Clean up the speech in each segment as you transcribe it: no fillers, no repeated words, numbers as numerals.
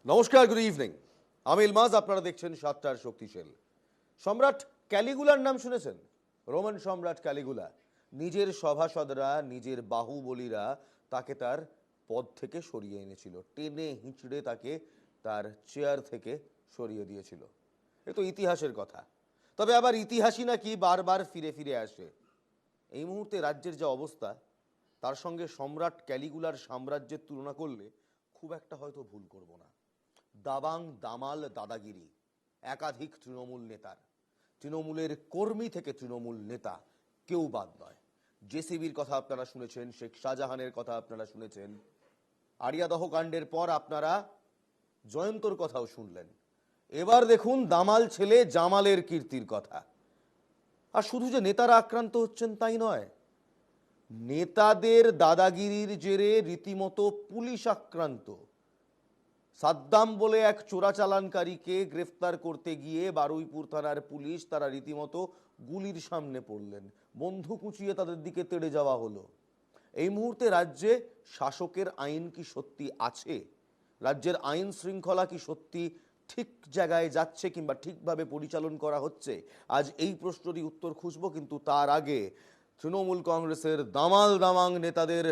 নমস্কার, good evening. আমি ইলমাজ, আপনারা দেখছেন সাতটার শক্তিশালী। সম্রাট ক্যালিগুলার নাম শুনেছেন? রোমান সম্রাট ক্যালিগুলা নিজের সভাসদরা, নিজের বাহুবলীরা তাকে তার পদ থেকে সরিয়ে এনেছিল, টেনে হিঁচড়ে তাকে তার চেয়ার থেকে সরিয়ে দিয়েছিল। এ তো ইতিহাসের কথা। তবে আবার ইতিহাসই নাকি বারবার ফিরে ফিরে আসে। এই মুহূর্তে রাজ্যের যা অবস্থা, তার সঙ্গে সম্রাট ক্যালিগুলার সাম্রাজ্যের তুলনা করলে খুব একটা হয়তো ভুল করব না। দাবাং দামাল দাদাগিরি একাধিক তৃণমূল নেতার, তৃণমূলের কর্মী থেকে তৃণমূল নেতা, কেউ বাদ নয়। জেসিবির কথা আপনারা শুনেছেন, শেখ শাহজাহানের কথা আপনারা শুনেছেন, আড়িয়াদহ কাণ্ডের পর আপনারা জয়ন্তর কথাও শুনলেন। এবার দেখুন দামাল ছেলে জামালের কীর্তির কথা। আর শুধু যে নেতারা আক্রান্ত হচ্ছেন তাই নয়, নেতাদের দাদাগিরির জেরে রীতিমতো পুলিশ আক্রান্ত। সাদ্দাম বলে এক চোরাচালানকারীকে গ্রেফতার করতে গিয়ে বারুইপুর থানার পুলিশ তারা রীতিমতো গুলির সামনে পড়লেন, বন্দুক উঁচিয়ে তাদের দিকে তেড়ে যাওয়া হলো। এই মুহূর্তে রাজ্যে শাসকের আইন কি সত্যি আছে? রাজ্যের আইন শৃঙ্খলা কি সত্যি ঠিক জায়গায় যাচ্ছে কিংবা ঠিকভাবে পরিচালন করা হচ্ছে? আজ এই প্রশ্নেরই উত্তর খুঁজব, কিন্তু তার আগে তৃণমূল কংগ্রেসের দামাল দামাং নেতাদের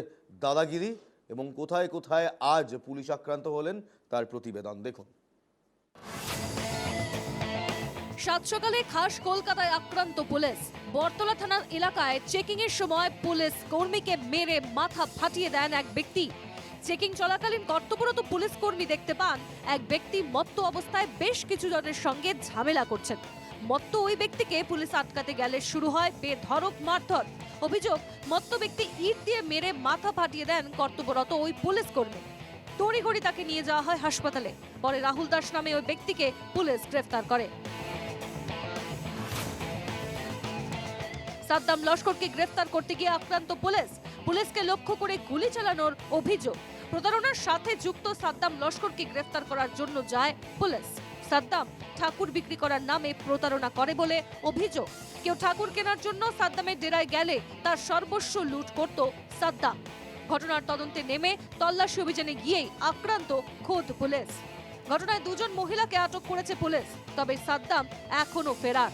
দাদাগিরি এবং কোথায় কোথায় আজ পুলিশ আক্রান্ত হলেন তার প্রতিবেদন দেখুন। সাত সকালে খাস কলকাতায় আক্রান্ত পুলিশ। বটতলা থানার এলাকায় চেকিং এর সময় পুলিশ কর্মীকে মেরে মাথা ফাটিয়ে দেন এক ব্যক্তি। চেকিং চলাকালীন কর্তব্যরত পুলিশ কর্মী দেখতে পান এক ব্যক্তি মত্ত অবস্থায় বেশ কিছু জনের সঙ্গে ঝামেলা করছেন। মত্ত ওই ব্যক্তিকে পুলিশ আটকাতে গেলে শুরু হয় বেধড়ক মারধর। অভিযোগ, মত্ত ব্যক্তি ইট দিয়ে মেরে মাথা ফাটিয়ে দেন কর্তব্যরত ওই পুলিশ কর্মী। তড়িঘড়ি তাকে নিয়ে যাওয়া হয় হাসপাতালে। পরে রাহুল দাস নামে ওই ব্যক্তিকে পুলিশ গ্রেফতার করে। সাদ্দাম লস্করকে গ্রেফতার করতে গিয়ে আক্রান্ত পুলিশ। পুলিশকে লক্ষ্য করে গুলি চালানোর অভিযোগ। প্রতারণার সাথে যুক্ত সাদ্দাম লস্করকে গ্রেফতার করার জন্য যায় পুলিশ। সাদ্দাম ঠাকুর বিক্রি করার নামে প্রতারণা করে বলে অভিযোগ। কেউ ঠাকুর কেনার জন্য সাদ্দামের ডেরায় গেলে তার সর্বস্ব লুট করত সাদ্দাম। ঘটনার তদন্তে নেমে তল্লাশি অভিযানে গিয়েই আক্রান্ত খোদ পুলিশ। ঘটনায় দুজন মহিলাকে আটক করেছে পুলিশ, তবে সাদ্দাম এখনো ফেরার।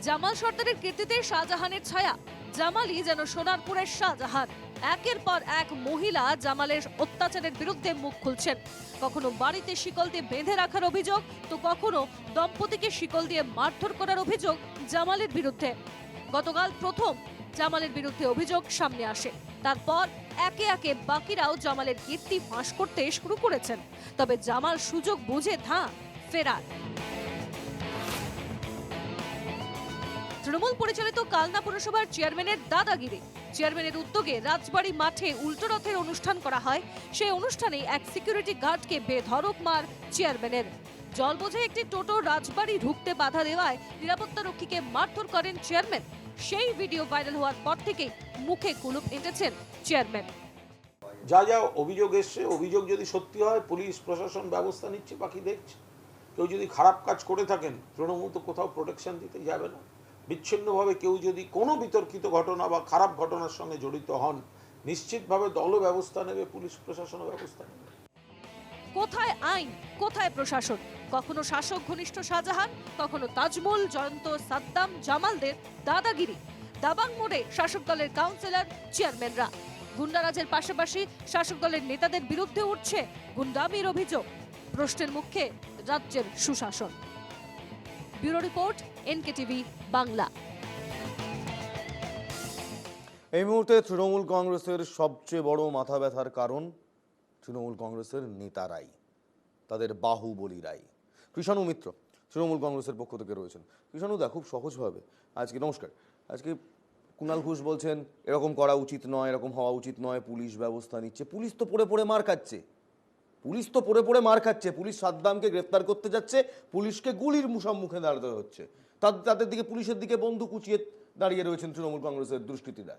জামাল সর্দারের কীর্তিতে শাহজাহানের ছায়া। জামালই যেন সোনারপুরের শাহজাহান। একের পর এক মহিলা জামালের অত্যাচারের বিরুদ্ধে মুখ খুলছেন। কখনো বাড়িতে শিকল দিয়ে বেঁধে রাখার অভিযোগ, তো কখনো দম্পতিকে শিকল দিয়ে মারধর করার অভিযোগ জামালের বিরুদ্ধে। গতকাল প্রথম জামালের বিরুদ্ধে অভিযোগ সামনে আসে। তারপর একে একে বাকিরাও জামালের কীর্তি ফাঁস করতে শুরু করেছেন। তবে জামাল সুযোগ বুঝে ফেরার। তৃণমূল পরিচালিত কালনা পুরসভার চেয়ারম্যানের দাদাগিরি। চেয়ারম্যানের উদ্যোগে রাজবাড়ী মাঠে উল্টো রথের অনুষ্ঠান করা হয়। সেই অনুষ্ঠানে এক সিকিউরিটি গার্ডকে বেধড়ক মার চেয়ারম্যানের। জল বোঝাই একটি টোটো রাজবাড়ী ঢুকতে বাধা দেওয়ায় নিরাপত্তা রক্ষীকে মারধর করেন চেয়ারম্যান। সেই ভিডিও ভাইরাল হওয়ার পর থেকেই মুখে কুলুপ এঁটেছেন চেয়ারম্যান। যা যা অভিযোগ এসছে, অভিযোগ যদি সত্যি হয় পুলিশ প্রশাসন ব্যবস্থা নিচ্ছে, বাকি দেখছে। কেউ যদি খারাপ কাজ করে থাকেন, তৃণমূল তো কোথাও প্রোটেকশন দিতে যাবে না। বিচ্ছিন্নভাবে কেউ যদি কোনো বিতর্কিত ঘটনা বা খারাপ ঘটনার সঙ্গে জড়িত হন, নিশ্চিতভাবে দলও ব্যবস্থা নেবে, পুলিশ প্রশাসনও ব্যবস্থা নেবে। কোথায় আইন, কোথায় প্রশাসন? কখনো শাসক ঘনিষ্ঠ শাহজাহান, কখনো তাজমল, জয়ন্ত, সাদ্দাম, জামালদের দাদাগিরি। দাবাং মোড়ে শাসক দলের কাউন্সিলর, চেয়ারম্যানরা। গুন্ডারাজের পাশাপাশি শাসক দলের নেতাদের বিরুদ্ধে উঠছে গুন্ডামির অভিযোগ। প্রশ্নের মুখে রাজ্যের সুশাসন। Bureau report, NKTV Bangla. এই মুহূর্তে তৃণমূল কংগ্রেসের সবচেয়ে বড় মাথা ব্যথার কারণ তৃণমূল কংগ্রেসের নেতারাই, তাদের বাহুবলীরাই। কৃষাণু মিত্র তৃণমূল কংগ্রেসের পক্ষ থেকে রয়েছেন। কৃষাণুদা, খুব সহজভাবে আজকে, নমস্কার, আজকে কুণাল ঘোষ বলছেন এরকম করা উচিত নয়, এরকম হওয়া উচিত নয়, পুলিশ ব্যবস্থা নিচ্ছে। পুলিশ তো পড়ে পড়ে মার খাচ্ছে, পুলিশ তো পড়ে পড়ে মার খাচ্ছে। পুলিশ সাদ্দামকে গ্রেফতার করতে যাচ্ছে, পুলিশকে গুলির সম্মুখে দাঁড়াতে হচ্ছে। তাদের দিকে, পুলিশের দিকে বন্দুক উঁচিয়ে দাঁড়িয়ে রয়েছেন তৃণমূল কংগ্রেসের দুষ্কৃতীরা।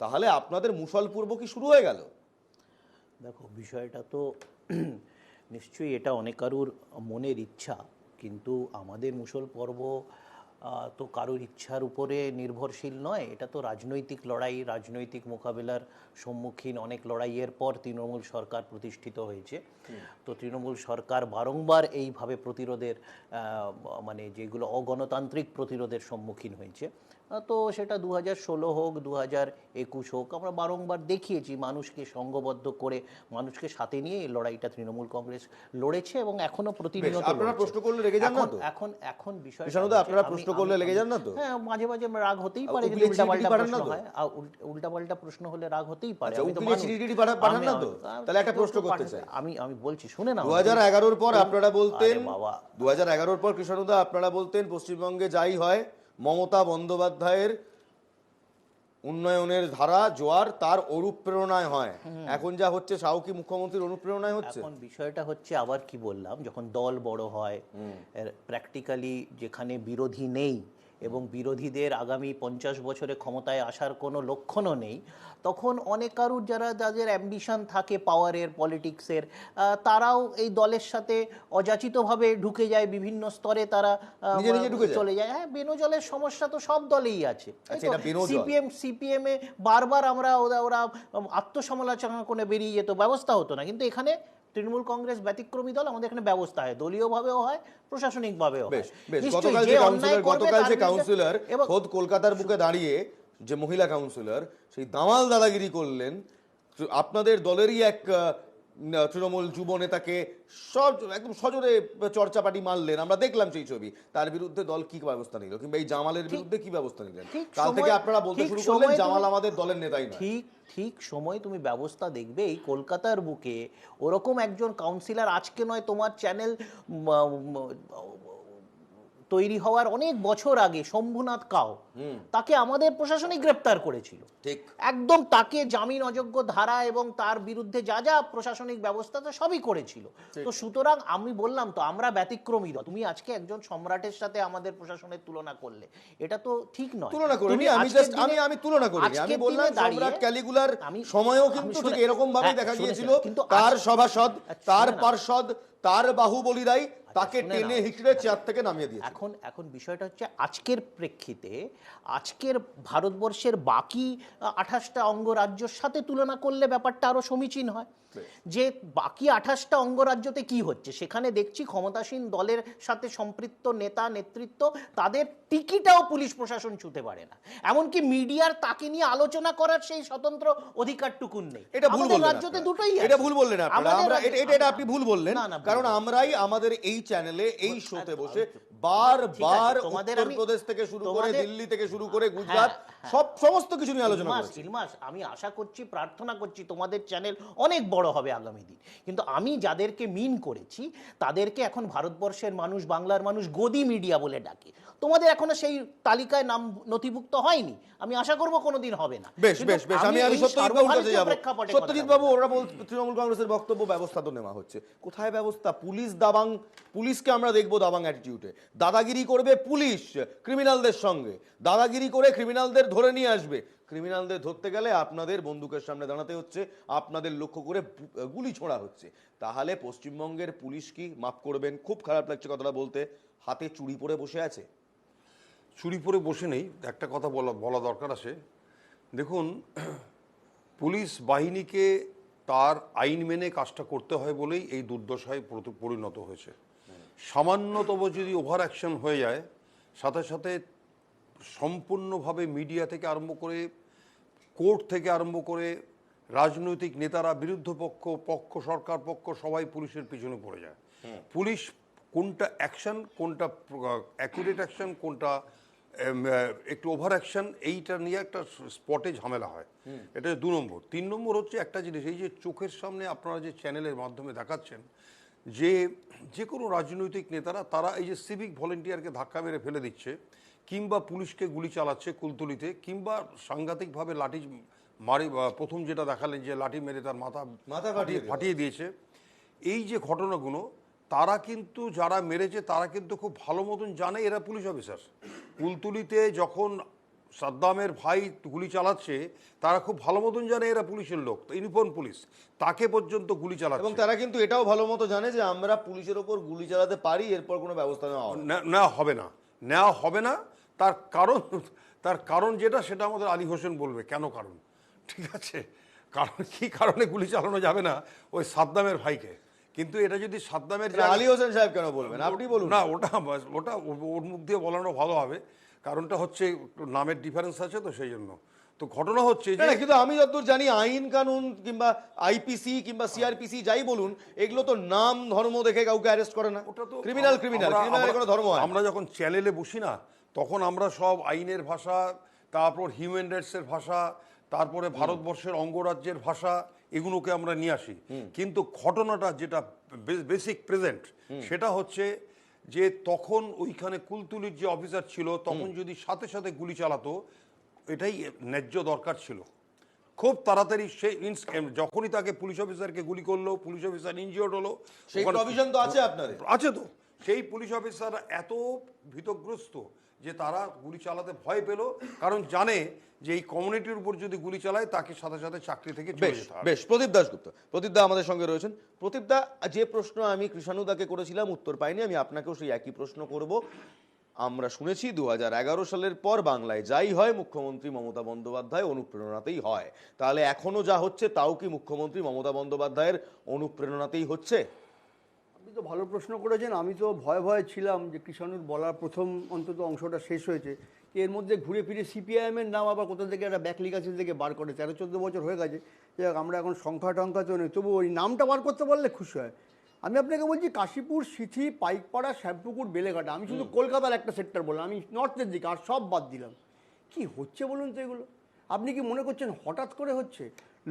তাহলে আপনাদের মুসল পূর্ব কি শুরু হয়ে গেল? দেখো, বিষয়টা তো নিশ্চয়ই এটা অনেক কারুর মনের ইচ্ছা, কিন্তু আমাদের মুসল পর্ব তো কারোর ইচ্ছার উপরে নির্ভরশীল নয়, এটা তো রাজনৈতিক লড়াই, রাজনৈতিক মোকাবিলার সম্মুখীন অনেক লড়াইয়ের পর তৃণমূল সরকার প্রতিষ্ঠিত হয়েছে। তো তৃণমূল সরকার বারংবার এইভাবে প্রতিরোধের মানে যেগুলো অগণতান্ত্রিক প্রতিরোধের সম্মুখীন হয়েছে। তো সেটা 2016 হোক, 2021 হোক, আমরা বারংবার দেখিয়েছি মানুষকে সংঘবদ্ধ করে, মানুষকে সাথে নিয়ে এই লড়াইটা তৃণমূল কংগ্রেস লড়েছে এবং এখনো প্রতিনিয়ত আপনারা লড়ছে। প্রশ্ন করলে রেগে যান না তো? এখন বিষয় কৃষ্ণদা, আপনারা প্রশ্ন করলে লেগে যান না তো? হ্যাঁ, মাঝে মাঝে রাগ হতেই পারে, যদি উকিলে উল্টাপাল্টা চিঠি পাঠান প্রশ্ন না তো? হয়, উল্টাপাল্টা প্রশ্ন হলে রাগ হতেই পারে। আচ্ছা, আমি তো উকিলে মানুষ। চিঠি পাঠান না তো? তাহলে একটা প্রশ্ন করতে চাই। আমি বলছি, শুনে না। 2011 পর আপনারা বলতেন, আরে বাবা। 2011 পর কৃষ্ণদা আপনারা বলতেন পশ্চিমবঙ্গে যাই হয় মমতা বন্দ্যোপাধ্যায়ের উন্নয়নের ধারা জোয়ার তার অনুপ্রেরণায় হয়। এখন যা হচ্ছে সাউকি মুখ্যমন্ত্রীর অনুপ্রেরণায় হচ্ছে। এখন বিষয়টা হচ্ছে, আবার কি বললাম, যখন দল বড় হয়, প্র্যাকটিক্যালি যেখানে বিরোধী নেই এবং বিরোধীদের আগামী 50 বছরে ক্ষমতায় আসার কোনো লক্ষণও নেই, তখন অনেক কারুর যাদের অ্যাম্বিশন থাকে পাওয়ারের, পলিটিক্সের, তারাও এই দলের সাথে অযাচিতভাবে ঢুকে যায়, বিভিন্ন স্তরে তারা নিজে নিজে ঢুকে যায়? চলে যায়। হ্যাঁ, বেনজলের সমস্যা তো সব দলেই আছে। আচ্ছা, এটা বেনজল। সিপিএম এ বারবার ওরা আত্মসমালোচনা করে বেরিয়ে যেত, ব্যবস্থা হতো না। কিন্তু এখানে তৃণমূল কংগ্রেস ব্যতিক্রমী দল, আমাদের এখানে ব্যবস্থা হয়, দলীয়ভাবেও হয়, প্রশাসনিকভাবেও হয়। বেশ বেশ, নিশ্চয়ই গতকাল যে যে অন্যায় কাউন্সিলর করবে তার বিরুদ্ধে- কাউন্সিলর এবং খোদ কলকাতার বুকে দাঁড়িয়ে যে মহিলা কাউন্সিলর সেই দামাল দাদাগিরি করলেন, আপনাদের দলেরই এক তৃণমূল যুব নেতাকে একদম সজোরে চর্চাপাটি মারলেন, আমরা দেখলাম সেই ছবি। তার বিরুদ্ধে দল কি ব্যবস্থা নিল, কিংবা এই জামালের বিরুদ্ধে কি ব্যবস্থা নিলেন? কাল থেকে আপনারা বলতে শুরু করলেন জামাল আমাদের দলের নেতাই নয়। ঠিক সময় তুমি ব্যবস্থা দেখবে। এই কলকাতার বুকে ওরকম একজন কাউন্সিলর, আজকে নয়, তোমার চ্যানেল তৈরি হওয়ার অনেক বছর আগে শম্ভুনাথ কাও, তাকে আমাদের প্রশাসনিক গ্রেপ্তার করেছিল। ঠিক একদম তাকে জামিন অযোগ্য ধারা এবং তার বিরুদ্ধে যা যা প্রশাসনিক ব্যবস্থা তো সবই করেছিল। তো সুতরাং আমি বললাম তো, আমরা ব্যতিক্রমী দল। তুমি আজকে একজন সম্রাটের সাথে আমাদের প্রশাসনের তুলনা করলে এটা তো ঠিক নয়। তুলনা করিনি, আমি তুলনা করিনি, আমি বললাম সম্রাট ক্যালিগুলার সময়ও কিন্তু ঠিক এরকম ভাবে দেখা গিয়েছিল, তার সভাসদ, তার পার্ষদ, তার বাহুবলীরাই তাকে টেনে হিচড়ে চেয়ার থেকে নামিয়ে দিয়েছে। এখন বিষয়টা হচ্ছে, আজকের প্রেক্ষিতে আজকের ভারতবর্ষের বাকি 28টা অঙ্গরাজ্যের সাথে তুলনা করলে ব্যাপারটা আরো সমীচীন হয়। যে বাকি 28টা অঙ্গরাজ্যতে কি হচ্ছে, সেখানে দেখছি ক্ষমতাসীন দলের সাথে সম্পৃক্ত নেতা নেতৃত্ব, তাদের টিকিটাও পুলিশ প্রশাসন ছুঁতে পারে না। এমনকি মিডিয়ার তাকে নিয়ে আলোচনা করার সেই স্বতন্ত্র অধিকারটুকুন নেই। এটা ভুল বললেন রাজ্যতে দুটোই আছে। এটা ভুল বললেন আপনারা, এটা আপনি ভুল বললেন, না, কারণ আমরাই আমাদের এই চ্যানেলে এই শোতে বসে বারবার উত্তরপ্রদেশ থেকে শুরু করে, দিল্লি থেকে শুরু করে, গুজরাট, সমস্ত কিছু নিয়ে আলোচনা করেছি। ইলমাস, আমি আশা করছি, প্রার্থনা করছি, তোমাদের চ্যানেল অনেক বড় হবে আগামী দিন। কিন্তু আমি যাদেরকে মিন করেছি তাদেরকে এখন ভারতবর্ষের মানুষ, বাংলার মানুষ গদি মিডিয়া বলে ডাকে। তোমাদের এখনো সেই তালিকায় নাম নথিভুক্ত হয়নি, আমি আশা করব কোনোদিন হবে না। বেশ বেশ বেশ, আমি সত্যজিৎ বাবু, ওরা তৃণমূল কংগ্রেসের বক্তব্য, ব্যবস্থা তো নেওয়া হচ্ছে। কোথায় ব্যবস্থা? পুলিশ দাবাং, পুলিশকে আমরা দেখবো দাবাং অ্যাটিটিউডে, দাদাগিরি করবে পুলিশ ক্রিমিনালদের সঙ্গে, দাদাগিরি করে ক্রিমিনালদের ধরে নিয়ে আসবে। ক্রিমিনালদের ধরতে গেলে আপনাদের বন্দুকের সামনে দাঁড়াতে হচ্ছে, আপনাদের লক্ষ্য করে গুলি ছোড়া হচ্ছে। তাহলে পশ্চিমবঙ্গের পুলিশ কি, মাফ করবেন, খুব খারাপ লাগছে কথাটা বলতে, হাতে চুরি পরে বসে আছে? চুরি পরে বসে নেই, একটা কথা বলা দরকার আছে। দেখুন, পুলিশ বাহিনীকে তার আইন মেনে কাজটা করতে হয় বলেই এই দুর্দশায় পরিণত হয়েছে। সামান্যতম যদি ওভার অ্যাকশন হয়ে যায়, সাথে সাথে সম্পূর্ণভাবে মিডিয়া থেকে আরম্ভ করে, কোর্ট থেকে আরম্ভ করে, রাজনৈতিক নেতারা, বিরুদ্ধ পক্ষ, সরকার পক্ষ, সবাই পুলিশের পিছনে পড়ে যায়। পুলিশ কোনটা অ্যাকশন, কোনটা অ্যাকুরেট অ্যাকশন, কোনটা একটু ওভার অ্যাকশন, এইটা নিয়ে একটা স্পটে ঝামেলা হয়। এটা 2 নম্বর। 3 নম্বর হচ্ছে একটা জিনিস, এই যে চোখের সামনে আপনারা যে চ্যানেলের মাধ্যমে দেখাচ্ছেন যে কোনো রাজনৈতিক নেতারা, তারা এই যে সিভিক ভলেন্টিয়ারকে ধাক্কা মেরে ফেলে দিচ্ছে, কিংবা পুলিশকে গুলি চালাচ্ছে কুলতলিতে, কিংবা সাংঘাতিকভাবে লাঠি মারি, প্রথম যেটা দেখালেন যে লাঠি মেরে তার মাথা ফাটিয়ে দিয়েছে, এই যে ঘটনাগুলো, তারা কিন্তু, যারা মেরেছে তারা কিন্তু খুব ভালো মতন জানে এরা পুলিশ অফিসার। কুলতলিতে যখন সাদ্দামের ভাই গুলি চালাচ্ছে, তারা খুব ভালো মতন জানে এরা পুলিশের লোক, ইউনিফর্ম পুলিশ, তাকে পর্যন্ত গুলি চালাচ্ছে। এবং তারা কিন্তু এটাও ভালো মতো জানে যে আমরা পুলিশের ওপর গুলি চালাতে পারি, এরপর কোনো ব্যবস্থা নেওয়া হবে না। নেওয়া হবে না। তার কারণ যেটা, সেটা আমাদের আলী হোসেন বলবে কেন কারণ, ঠিক আছে? কারণ কি কারণে গুলি চালানো যাবে না ওই সাদ্দামের ভাইকে, কিন্তু এটা যদি সাদ্দামের আলী হোসেন সাহেব কেন বলবেন, আপনি বলুন না। ওটা ওর মুখ দিয়ে বলানো ভালো হবে, কারণটা হচ্ছে একটু নামের ডিফারেন্স আছে তো সেই জন্য। তো ঘটনা হচ্ছে না, যে না, কিন্তু আমি যতদূর জানি আইন কানুন কিংবা আইপিসি কিংবা সিআরপিসি যাই বলুন, এগুলো তো নাম ধর্ম দেখে কাউকে অ্যারেস্ট করে না। ওটা তো ক্রিমিনাল ক্রিমিনালের কোনো ধর্ম হয় না। আমরা যখন চ্যানেলে বসি না, তখন আমরা সব আইনের ভাষা, তারপর হিউম্যান রাইটসের ভাষা, তারপরে ভারতবর্ষের অঙ্গরাজ্যের ভাষা, এগুলোকে আমরা নিয়ে আসি। কিন্তু ঘটনাটা যেটা বেসিক প্রেজেন্ট, সেটা হচ্ছে যে তখন ওইখানে কুলতুলির যে অফিসার ছিল, তখন যদি সাথে সাথে গুলি চালাতো, এটাই ন্যায্য দরকার ছিল। খুব তাড়াতাড়ি সে যখনই তাকে পুলিশ অফিসারকে গুলি করলো, পুলিশ অফিসার ইনজিওর্ড হলো, সেই প্রভিশন তো আছে আপনাদের। আছে তো। সেই পুলিশ অফিসার এত ভীতগ্রস্ত যে তারা গুলি চালাতে ভয় পেল, কারণ জানে যে এই কমিউনিটির উপর যদি গুলি চালায় তাকে সাথে সাথে চাকরি থেকে চলে বেশ যেতে হবে। বেশ, প্রদীপ দাশগুপ্ত, প্রদীপ দা আমাদের সঙ্গে রয়েছেন। প্রদীপ দা, যে প্রশ্ন আমি কৃষাণুদাকে করেছিলাম উত্তর পাইনি, আমি আপনাকেও সেই একই প্রশ্ন করব। আমরা শুনেছি 2011 সালের পর বাংলায় যাই হয় মুখ্যমন্ত্রী মমতা বন্দ্যোপাধ্যায় অনুপ্রেরণাতেই হয়, তাহলে এখনো যা হচ্ছে তাও কি মুখ্যমন্ত্রী মমতা বন্দ্যোপাধ্যায়ের অনুপ্রেরণাতেই হচ্ছে? আপনি তো ভালো প্রশ্ন করেছেন। আমি তো ভয়ে ভয়ে ছিলাম যে কৃষাণুর বলার প্রথম অন্তত অংশটা শেষ হয়েছে, এর মধ্যে ঘুরে ফিরে সিপিআইএমের নাম আবার কোথা থেকে একটা ব্যাক লিগাসি থেকে বার করে 13-14 বছর হয়ে গেছে। যাই হোক, আমরা এখন সংখ্যা টংখ্যা তো নেই, তবু ওই নামটা বার করতে পারলে খুশি হয়। আমি আপনাকে বলছি, কাশীপুর, সিথি, পাইকপাড়া, শ্যামপুকুর, বেলেঘাটা, আমি শুধু কলকাতার একটা সেক্টর বললাম, আমি নর্থের দিকে আর সব বাদ দিলাম। কি হচ্ছে বলুন তো এগুলো? আপনি কি মনে করছেন হঠাৎ করে হচ্ছে?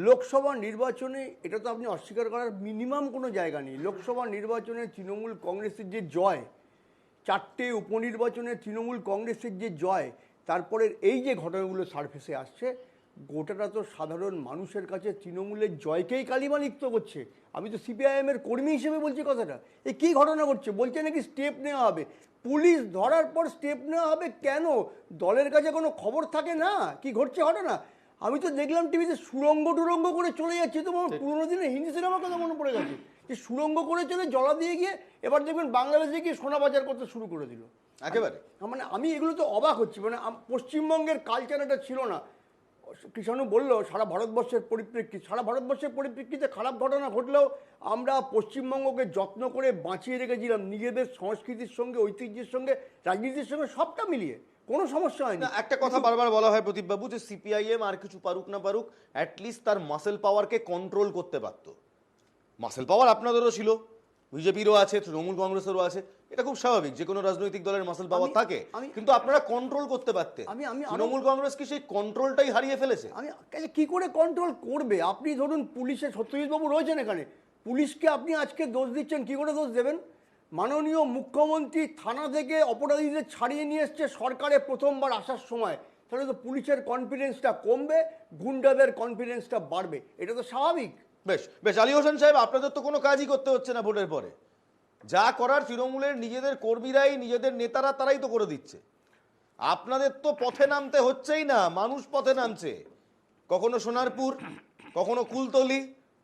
লোকসভা নির্বাচনে, এটা তো আপনি অস্বীকার করার মিনিমাম কোনো জায়গা নেই, লোকসভা নির্বাচনে তৃণমূল কংগ্রেসের যে জয়, 4টে উপনির্বাচনে তৃণমূল কংগ্রেসের যে জয়, তারপরে এই যে ঘটনাগুলো সারফেসে আসছে, গোটাটা তো সাধারণ মানুষের কাছে তৃণমূলের জয়কেই কালিমা লিপ্ত করছে। আমি তো সিপিআইএমের কর্মী হিসেবে বলছি কথাটা। এ কী ঘটনা ঘটছে? বলছে নাকি স্টেপ নেওয়া হবে, পুলিশ ধরার পর স্টেপ নেওয়া হবে। কেন? দলের কাছে কোনো খবর থাকে না কি ঘটছে ঘটনা? আমি তো দেখলাম টিভিতে সুরঙ্গ টুরঙ্গ করে চলে যাচ্ছে, তো পুরোনো দিনে হিন্দি সিনেমার কথা মনে পড়ে গেছে, যে সুরঙ্গ করে চলে জলা দিয়ে গিয়ে এবার দেখবেন বাংলাদেশে গিয়ে সোনা বাজার করতে শুরু করে দিল একেবারে। মানে আমি এগুলো তো অবাক হচ্ছি। মানে পশ্চিমবঙ্গের কালচার এটা ছিল না। কৃষাণু বললো সারা ভারতবর্ষের পরিপ্রেক্ষিতে খারাপ ঘটনা ঘটলেও আমরা পশ্চিমবঙ্গকে যত্ন করে বাঁচিয়ে রেখেছিলাম নিজেদের সংস্কৃতির সঙ্গে, ঐতিহ্যের সঙ্গে, রাজনীতির সঙ্গে, সবটা মিলিয়ে কোনো সমস্যা হয়নি। না, একটা কথা বারবার বলা হয় প্রদীপ বাবু, যে সিপিআইএম আর কিছু পারুক না পারুক, অ্যাটলিস্ট তার মাসেল পাওয়ারকে কন্ট্রোল করতে পারতো। মাসেল পাওয়ার আপনাদেরও ছিল, বিজেপিরও আছে, তৃণমূল কংগ্রেসেরও আছে, এটা খুব স্বাভাবিক, যে কোনো রাজনৈতিক দলের মাসেল পাওয়ার থাকে, কিন্তু আপনারা কন্ট্রোল করতে পারতেন। তৃণমূল কংগ্রেস কি সেই কন্ট্রোলটাই হারিয়ে ফেলেছে? আমি কি করে কন্ট্রোল করবে? আপনি ধরুন পুলিশের, সত্যজিৎ বাবু রয়েছেন এখানে, পুলিশকে আপনি আজকে দোষ দিচ্ছেন, কি করে দোষ দেবেন? মাননীয় মুখ্যমন্ত্রী থানা থেকে অপরাধীদের ছাড়িয়ে নিয়ে এসছে সরকারে প্রথমবার আসার সময়, তাহলে তো পুলিশের কনফিডেন্সটা কমবে, গুন্ডাদের কনফিডেন্সটা বাড়বে, এটা তো স্বাভাবিক। বেশ বেশ, আলী হোসেন সাহেব, আপনাদের তো কোনো কাজই করতে হচ্ছে না ভোটের পরে, যা করার তৃণমূলের নিজেদের কর্মীরাই, নিজেদের নেতারা তারাই তো করে দিচ্ছে। আপনাদের তো পথে নামতে হচ্ছেই না, মানুষ পথে নামছে। কখনো সোনারপুর, কখনো কুলতলি,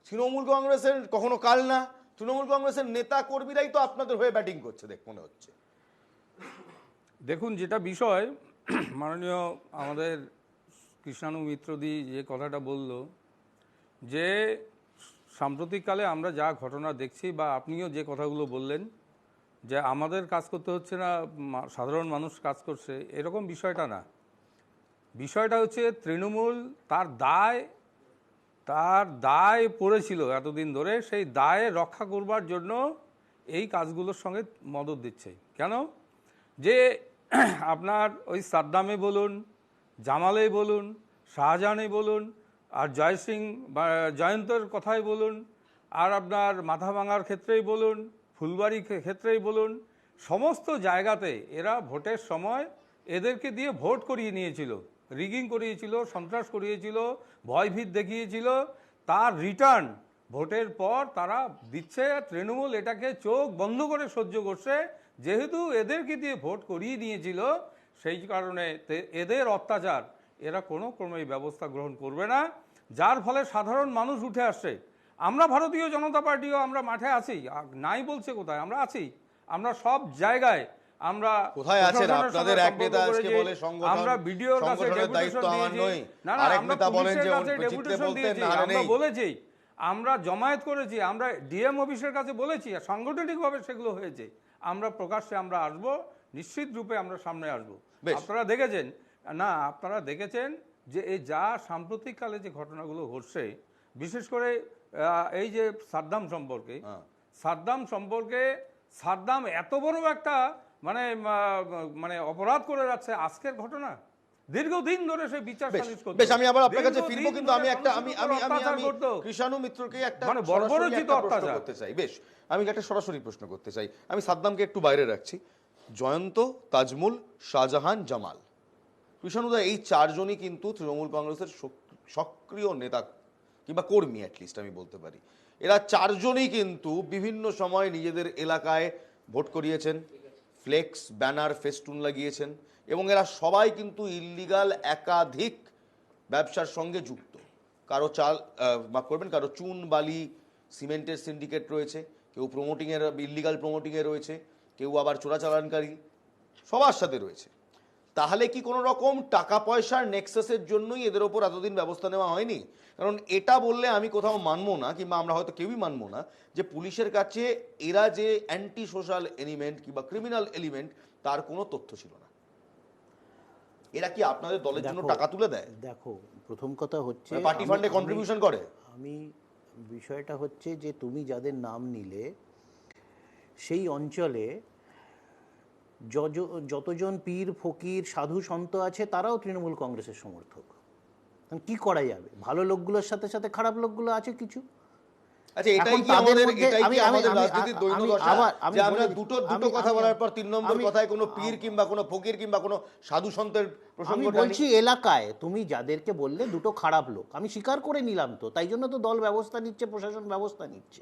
তৃণমূল কংগ্রেসের কখনো কালনা, তৃণমূল কংগ্রেসের নেতা কর্মীরাই তো আপনাদের হয়ে ব্যাটিং করছে মনে হচ্ছে। দেখুন, যেটা বিষয় মাননীয় আমাদের কৃষ্ণানু মিত্রদি যে কথাটা বলল, যে সাম্প্রতিককালে আমরা যা ঘটনা দেখছি, বা আপনিও যে কথাগুলো বললেন যে আমাদের কাজ করতে হচ্ছে না, সাধারণ মানুষ কাজ করছে, এরকম বিষয়টা না। বিষয়টা হচ্ছে তৃণমূল তার দায় পড়েছিল এতদিন ধরে, সেই দায় রক্ষা করবার জন্য এই কাজগুলোর সঙ্গে মদত দিচ্ছে। কেন? যে আপনার ওই সাদ্দামে বলুন, জামালে বলুন, শাহজাহানে বলুন, আর জয় সিং বা জয়ন্তর কথাই বলুন, আর আপনার মাথা ভাঙার ক্ষেত্রেই বলুন, ফুলবাড়ি ক্ষেত্রেই বলুন, সমস্ত জায়গাতে এরা ভোটের সময় এদেরকে দিয়ে ভোট করিয়ে নিয়েছিল, রিগিং করিয়েছিল, সন্ত্রাস করিয়েছিল, ভয়ভীত দেখিয়েছিল। তার রিটার্ন ভোটের পর তারা দিচ্ছে। তৃণমূল এটাকে চোখ বন্ধ করে সহ্য করছে, যেহেতু এদেরকে দিয়ে ভোট করিয়ে নিয়েছিল, সেই কারণে এদের অত্যাচার এরা কোনো ক্রমেই ব্যবস্থা গ্রহণ করবে না, যার ফলে সাধারণ মানুষ উঠে আসছে। আমরা ভারতীয় জনতা পার্টিও আমরা মাঠে আছি, নাই বলছে কোথায়, আমরা আছি। আমরা সব জায়গায় আমরা কোথায় আছেন? প্রশাসনের আপনাদের সঙ্গে এক নেতা সম্পর্ক আজকে করেছি, বলে সংগঠন আমরা ভিডিওর কাছে সংগঠনের দায়িত্ব ডেপুটেশন আমার দিয়েছি। নয়। না না, আরেক আমরা নেতা বলেন পুলিশের যে কাছে জিততে ডেপুটেশন বলতেন, দিয়েছি, না হলে আমরা নেই। বলেছি, আমরা জমায়েত করেছি, আমরা ডিএম অফিসের কাছে বলেছি, সাংগঠনিকভাবে সেগুলো হয়েছে। আমরা প্রকাশ্যে আমরা আসব, নিশ্চিত রূপে আমরা সামনে আসব। বেশ। আপনারা দেখেছেন, না আপনারা দেখেছেন যে এই যা সাম্প্রতিককালে যে ঘটনাগুলো ঘটছে, বিশেষ করে এই যে সাদ্দাম সম্পর্কে, সাদ্দাম এত বড় একটা মানে অপরাধ করে যাচ্ছে। আজকের ঘটনা দীর্ঘদিন ধরে সেই বিচার সালিশ করতে। বেশ, আমি আবার আপনার কাছে ফিরবো, দীর্ঘদিন কিন্তু আমি ধরে একটা মানুষের উপর অত্যাচার করতো। কৃষাণু মিত্রকে একটা মানে সরাসরি বর্বরোচিত একটা প্রশ্ন অত্যাচার। করতে চাই। বেশ, আমি একটা সরাসরি প্রশ্ন করতে চাই। আমি সাদ্দামকে একটু বাইরে রাখছি। জয়ন্ত, তাজমুল, শাহজাহান, জামাল, কৃষাণুদা, এই চারজনই কিন্তু তৃণমূল কংগ্রেসের সক্রিয় নেতা কিংবা কর্মী, অ্যাটলিস্ট আমি বলতে পারি। এরা চারজনই কিন্তু বিভিন্ন সময় নিজেদের এলাকায় ভোট করিয়েছেন, ফ্লেক্স, ব্যানার, ফেস্টুন লাগিয়েছেন, এবং এরা সবাই কিন্তু ইল্লিগাল একাধিক ব্যবসার সঙ্গে যুক্ত। কারো মাফ করবেন, কারো চুন, বালি, সিমেন্টের সিন্ডিকেট রয়েছে, কেউ প্রমোটিংয়ের, ইল্লিগাল প্রমোটিংয়ে রয়েছে, কেউ আবার চোরাচালানকারী, সবার সাথে রয়েছে। তাহলে কি কোনো রকম টাকা পয়সার নেক্সাসের জন্যই এদের ওপর এতদিন ব্যবস্থা নেওয়া হয়নি? কারণ এটা বললে আমি কোথাও মানবো না, কিংবা আমরা হয়তো কেউই মানবো না, যে পুলিশের কাছে এরা যে অ্যান্টি সোশ্যাল এলিমেন্ট কিংবা ক্রিমিনাল এলিমেন্ট তার কোনো তথ্য ছিল না। এরা কি আপনাদের দলের জন্য টাকা তুলে দেয়? দেখো, প্রথম কথা হচ্ছে পার্টি ফান্ডে কন্ট্রিবিউশন করে? আমি বিষয়টা হচ্ছে যে তুমি যাদের নাম নিলে সেই অঞ্চলে যতজন পীর, ফকির, সাধু, সন্ত আছে তারাও তৃণমূল কংগ্রেসের সমর্থক। কি করা যাবে? ভালো লোকগুলোর সাথে সাথে খারাপ লোকগুলো আছে কিছু। আচ্ছা, এটাই কি আমাদের রাজনীতির দৈন্যদশা, যে আমরা দুটো কথা বলার পর তিন নম্বর কথায় কোনো পীর কিংবা কোনো ফকির কিংবা কোনো সাধু সন্তের প্রসঙ্গ? আমি বলছি এলাকায় তুমি যাদেরকে বললে দুটো খারাপ লোক, আমি স্বীকার করে নিলাম, তো তাই জন্য তো দল ব্যবস্থা নিচ্ছে, প্রশাসন ব্যবস্থা নিচ্ছে।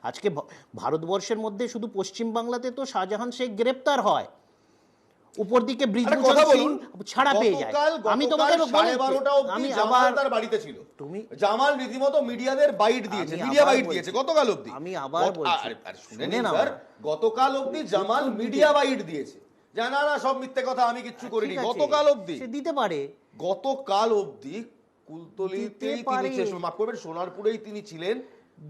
আজকে ভারতবর্ষের মধ্যে শুধু পশ্চিমবাংলাতে তো শাহজাহান শেখ গ্রেপ্তার হয়, উপর দিকে ব্রিজভূষণ সিং ছাড়া পেয়ে যায়। আমি তোমাকে আমি জামাল তার বাড়িতে ছিল, তুমি জামাল রীতিমতো মিডিয়াদের বাইট দিয়েছে, মিডিয়া বাইট দিয়েছে গতকাল অবধি। আমি আবার বলছি, শুনে না স্যার, গতকাল অবধি জামাল মিডিয়া বাইট দিয়েছে, জানা না সব মিথ্যে কথা, আমি কিচ্ছু করিনি। গতকাল অবধি সে দিতে পারে, গতকাল অবধি কুলতলিতেই তিনি, মাফ করবেন, সোনারপুরেই তিনি ছিলেন,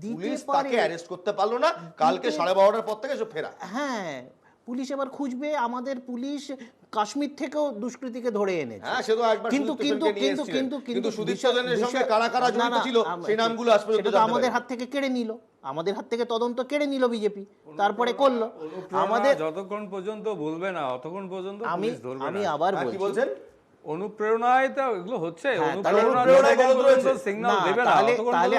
পুলিশ তাকে অ্যারেস্ট করতে পারলো না। কালকে 12:30টার পর থেকে সব ফেরা। হ্যাঁ, পুলিশ এবার খুঁজবে, আমাদের পুলিশ কাশ্মীর থেকেও দুষ্কৃতীকে ধরে এনেছে। হ্যাঁ, সে তো একবার কিন্তু সুদীপ সেনের সঙ্গে কারা কারা জড়িত ছিল সেই নামগুলো আজ পর্যন্ত আমাদের হাত থেকে কেড়ে নিল, আমাদের হাত থেকে তদন্ত কেড়ে নিল বিজেপি, তারপরে করলো। আমাদের যতক্ষণ পর্যন্ত বলবে না ততক্ষণ পর্যন্ত পুলিশ ধরবে না। আমি আবার কি বলছেন? অনুপ্রেরণায় তো এগুলো হচ্ছে, তাহলে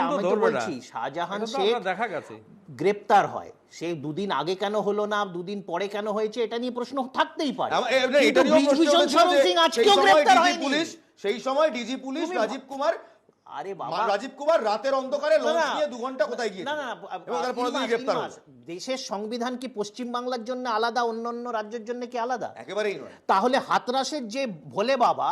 আমি তো বলছি শাহজাহান শেখ দেখা গেছে গ্রেপ্তার হয়, সে দুদিন আগে কেন হলো না, দুদিন পরে কেন হয়েছে, এটা নিয়ে প্রশ্ন থাকতেই পারে। সেই সময় ডিজি পুলিশ রাজীব কুমার, আরে বাবা, রাজীব কুমার রাতের অন্ধকারে লঞ্চ নিয়ে 2 ঘন্টা কোথায় গিয়েছিল? দেশের সংবিধান কি পশ্চিম বাংলার জন্য আলাদা, অন্যান্য রাজ্যের জন্য কি আলাদা? একেবারেই নয়। তাহলে হাতরাসের যে ভোলে বাবা,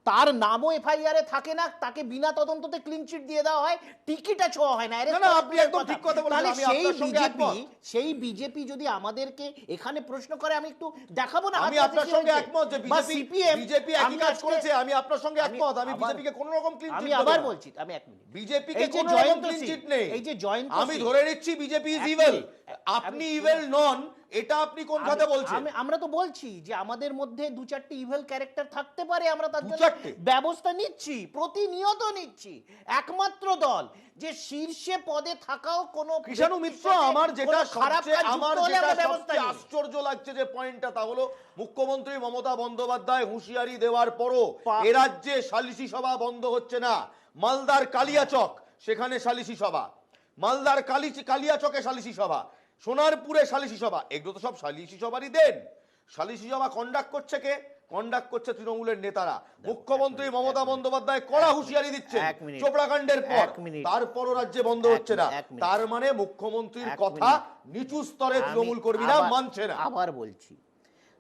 তার নামও এফআইআর এ থাকে না, তাকে বিনা তদন্ততে ক্লিন চিট দিয়ে দেওয়া হয়, টিকিটা ছোঁয়া হয় না। আপনি একদম ঠিক কথা বলেছেন, আমি আপনার সঙ্গে একমত। সেই বিজেপি যদি আমাদেরকে এখানে প্রশ্ন করে, আমি একটু দেখাবো না। আমি আপনার সঙ্গে একমত যে বিজেপি একই কাজ করেছে, আমি আপনার সঙ্গে একমত। আমি বিজেপিকে কোনো রকম ক্লিন চিট, আমি আবার বলছি, আমি এক মিনিট, বিজেপিকে কোনো রকম ক্লিন চিট নেই। এই যে জয়ন্ত, আমি ধরে নিচ্ছি বিজেপি ইজ ইভিল, আপনি ইভিল নন, এটা আপনি কোন কথা বলছেন? আমরা তো বলছি যে আমাদের মধ্যে 2-4টি ইভিল ক্যারেক্টার থাকতে পারে, আমরা তার জন্য ব্যবস্থা নিচ্ছি, প্রতিনিয়ত নিচ্ছি। একমাত্র দল যে শীর্ষে পদে থাকাও কোনো কৃষাণু মিত্র, আমার যেটা সবচেয়ে আশ্চর্য লাগছে যে পয়েন্টটা, তা হলো মুখ্যমন্ত্রী মমতা বন্দ্যোপাধ্যায় হুঁশিয়ারি দেওয়ার পরও এ রাজ্যে সালিশি সভা বন্ধ হচ্ছে না। মালদার কালিয়াচক, সেখানে সালিশি সভা, মালদার কালিয়াচকে সালিশি সভা, সোনারপুরে সালিশি সভা, এগুলো তো সব সালিশি সভারই দেন। সালিশি সভা কন্ডাক্ট করছে কে? কন্ডাক্ট করছে তৃণমূলের নেতারা। মুখ্যমন্ত্রী মমতা বন্দ্যোপাধ্যায় কড়া হুঁশিয়ারি দিচ্ছেন চোপড়াকাণ্ডের পর, তারপরও রাজ্যে বন্ধ হচ্ছে না। তার মানে মুখ্যমন্ত্রীর কথা নিচু স্তরে তৃণমূল কর্মীরা মানছে না। আবার বলছি,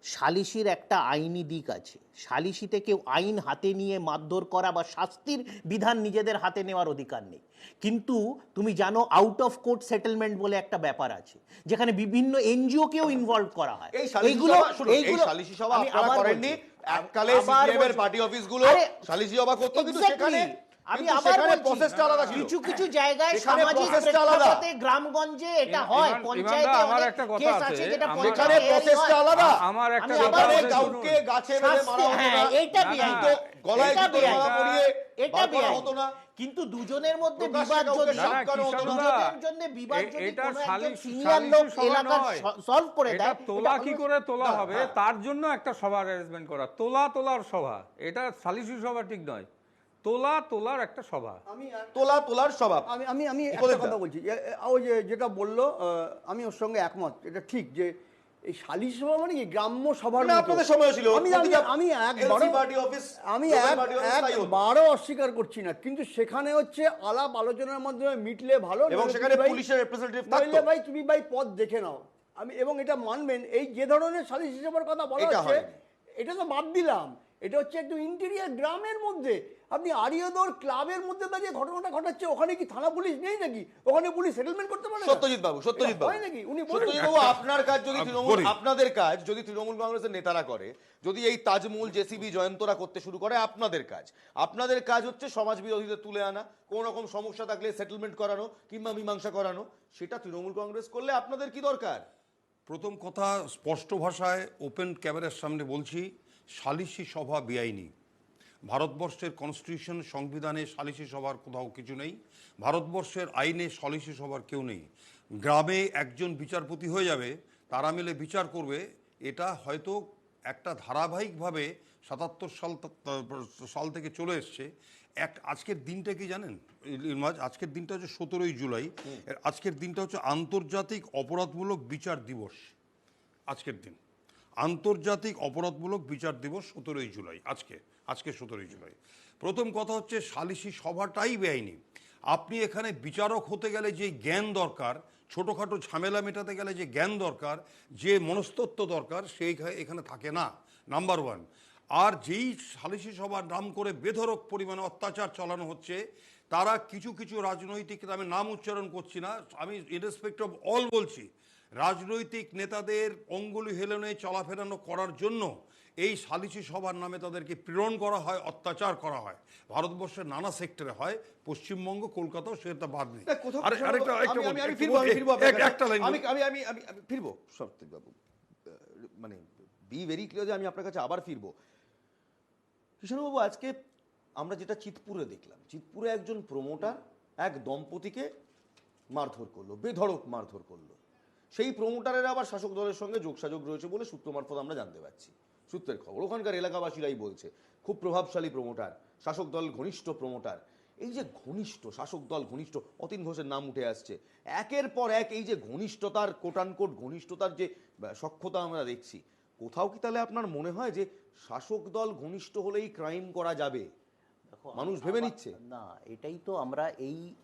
সালিসির একটা আইনি দিক আছে। সালিসিতে কেউ আইন হাতে নিয়ে মারধর করা বা শাস্তির বিধান নিজেদের হাতে নেওয়ার অধিকার নেই। কিন্তু তুমি জানো আউট অফ কোর্ট সেটেলমেন্ট বলে একটা ব্যাপার আছে, যেখানে বিভিন্ন এনজিও কেও ইনভলভ করা হয়। এই সালিসি সভা, শুনুন, এই সালিসি সভা আমি আপনারা আবার করেননি। বলছি, এককালে আবার সিপিএম এর বলছি। পার্টি অফিসগুলো আরে, সালিসি সভা করতো, কিন্তু exactly, সেখানে আমি কিন্তু আবার সেখানে বলছি, প্রসেসটা আলাদা ছিল। কিছু কিছু জায়গায় সেখানে সামাজিক প্রসেসটা আলাদা। প্রেক্ষাপটে গ্রামগঞ্জে এটা হয়, ইমান- পঞ্চায়েতে ইমানদা, আমার অনেক একটা কথা কেস আছে, আছে যেটা আমার- সেখানে পঞ্চায়েতে প্রসেসটা হয়। আলাদা। আমার একটা আমি কথা আবার সেখানে আছে, কাউকে শুনুন। গাছে বেঁধে মারা হতো হ্যাঁ, না, এইটা না, বেআইন। না, গলায় এটা জুতোর মালা বেআইন। পরিয়ে এটা বার করা বেআইন। হতো না। কিন্তু দুজনের মধ্যে প্রকাশ্যে বিবাদ কাউকে যদি না, না, সাবধান হতো না। কিষাণুদা, দুজনের জন্য বিবাদ যদি এটা কোনো একজন সালিসি সিনিয়র লোক সভা এলাকার নয়। সলভ করে এটা দেয়, তোলা এটা কি হলো- করে তোলা হবে তার জন্য একটা সভা অ্যারেঞ্জমেন্ট করা। তোলার সভা, এটা সালিসি সভা ঠিক নয়। তোলার একটা সভা। তোলার স্বভাব। আমি একটা বলেন কথা না। বলছি, ওই যে যেটা বললো, আমি ওর সঙ্গে একমত। এটা ঠিক যে এই সালিশ সভা মানে কি গ্রাম্য সভার না, মতো। আপনাদের সময় ছিল। আমি LC পার্টি অফিস, আমি local party office তাই হতো। একবারও অস্বীকার করছি না, কিন্তু সেখানে হচ্ছে আলাপ আলোচনার মাধ্যমে মিটলে ভালো। এবং নইলে সেখানে তুমি ভাই- পুলিশের রিপ্রেজেন্টেটিভ নইলে থাকতো। ভাই তুমি ভাই পদ দেখে নাও। এবং এটা মানবেন, এই যে ধরনের সালিশ সভার কথা বলা এটা হচ্ছে, হয়নি। এটা তো বাদ দিলাম। এটা হচ্ছে একটু ইন্টেরিয়ার গ্রামের মধ্যে, আপনি আরিয়দর ক্লাবের মধ্যে দাঁড়িয়ে ঘটনাটা ঘটাচ্ছে। ওখানে কি থানা পুলিশ নেই নাকি? ওখানে পুলিশ সেটেলমেন্ট করতে পারে না? সত্যজিৎ বাবু, এটা হয় নাকি? উনি বলুন। সত্যজিৎ বাবু, আপনার কাজ যদি তৃণমূল, বলি। আপনাদের কাজ যদি তৃণমূল কংগ্রেসের নেতারা করে, যদি এই তাজমুল জেসিবি জয়ন্তরা করতে শুরু করে, আপনাদের কাজ হচ্ছে সমাজ বিরোধীদের তুলে আনা, কোন রকম সমস্যা থাকলে সেটেলমেন্ট করানো কিংবা মীমাংসা করানো। সেটা তৃণমূল কংগ্রেস করলে আপনাদের কি দরকার? প্রথম কথা, স্পষ্ট ভাষায় ওপেন ক্যামেরার সামনে বলছি, সালিসি সভা বেআইনি। ভারতবর্ষের কনস্টিটিউশন, সংবিধানে সালিসি সভার কোথাও কিছু নেই। ভারতবর্ষের আইনে সালিসি সভার কেউ নেই। গ্রামে একজন বিচারপতি হয়ে যাবে, তারা মিলে বিচার করবে, এটা হয়তো একটা ধারাবাহিকভাবে 77 সাল থেকে চলে এসছে। আজকের দিনটা কি জানেন ইলমাজ? আজকের দিনটা হচ্ছে 17ই জুলাই। আজকের দিনটা হচ্ছে আন্তর্জাতিক অপরাধমূলক বিচার দিবস। আজকের দিন আন্তর্জাতিক অপরাধমূলক বিচার দিবস 17ই জুলাই। আজকে 17ই জুলাই। প্রথম কথা হচ্ছে সালিসি সভাটাই বেআইনি। আপনি এখানে বিচারক হতে গেলে যে জ্ঞান দরকার, ছোটোখাটো ঝামেলা মেটাতে গেলে যে জ্ঞান দরকার, যে মনস্তত্ত্ব দরকার, সেই এখানে থাকে না, নাম্বার ওয়ান। আর যেই সালিসি সভার নাম করে বেধড়ক পরিমাণে অত্যাচার চালানো হচ্ছে, তারা কিছু কিছু রাজনৈতিক, আমি নাম উচ্চারণ করছি না, আমি ইনরেসপেক্ট অফ অল বলছি, রাজনৈতিক নেতাদের অঙ্গুলি হেলনে চলাফেরানো করার জন্য এই সালিসি সভার নামে তাদেরকে প্রেরণ করা হয়, অত্যাচার করা হয়। ভারতবর্ষের নানা সেক্টরে হয়, পশ্চিমবঙ্গ, কলকাতাও সেটা বাদ নেই। ফিরবো সত্যজিৎ বাবু, মানে বি ভেরি ক্লিয়ার যে আমি আপনার কাছে আবার ফিরবো। কৃষ্ণবাবু, আজকে আমরা যেটা চিতপুরে দেখলাম, চিতপুরে একজন প্রমোটার এক দম্পতিকে মারধর করলো, বেধড়ক মারধর করলো। সেই প্রমোটারের আবার শাসক দলের সঙ্গে যোগসাযোগ রয়েছে বলে সূত্র মারফত আমরা জানতে পারছি। সূত্রের খবর, ওখানকার এলাকাবাসীরাই বলছে, খুব প্রভাবশালী প্রমোটার, শাসক দল ঘনিষ্ঠ প্রমোটার। এই যে ঘনিষ্ঠ, শাসক দল ঘনিষ্ঠ, অতীন ঘোষের নাম উঠে আসছে একের পর এক। এই যে ঘনিষ্ঠতার, কোটানকোট ঘনিষ্ঠতার যে সখ্যতা আমরা দেখছি, কোথাও কি তাহলে আপনার মনে হয় যে শাসক দল ঘনিষ্ঠ হলেই ক্রাইম করা যাবে? মানুষ ভেবে নিচ্ছে না, এটাই তো আমরা এই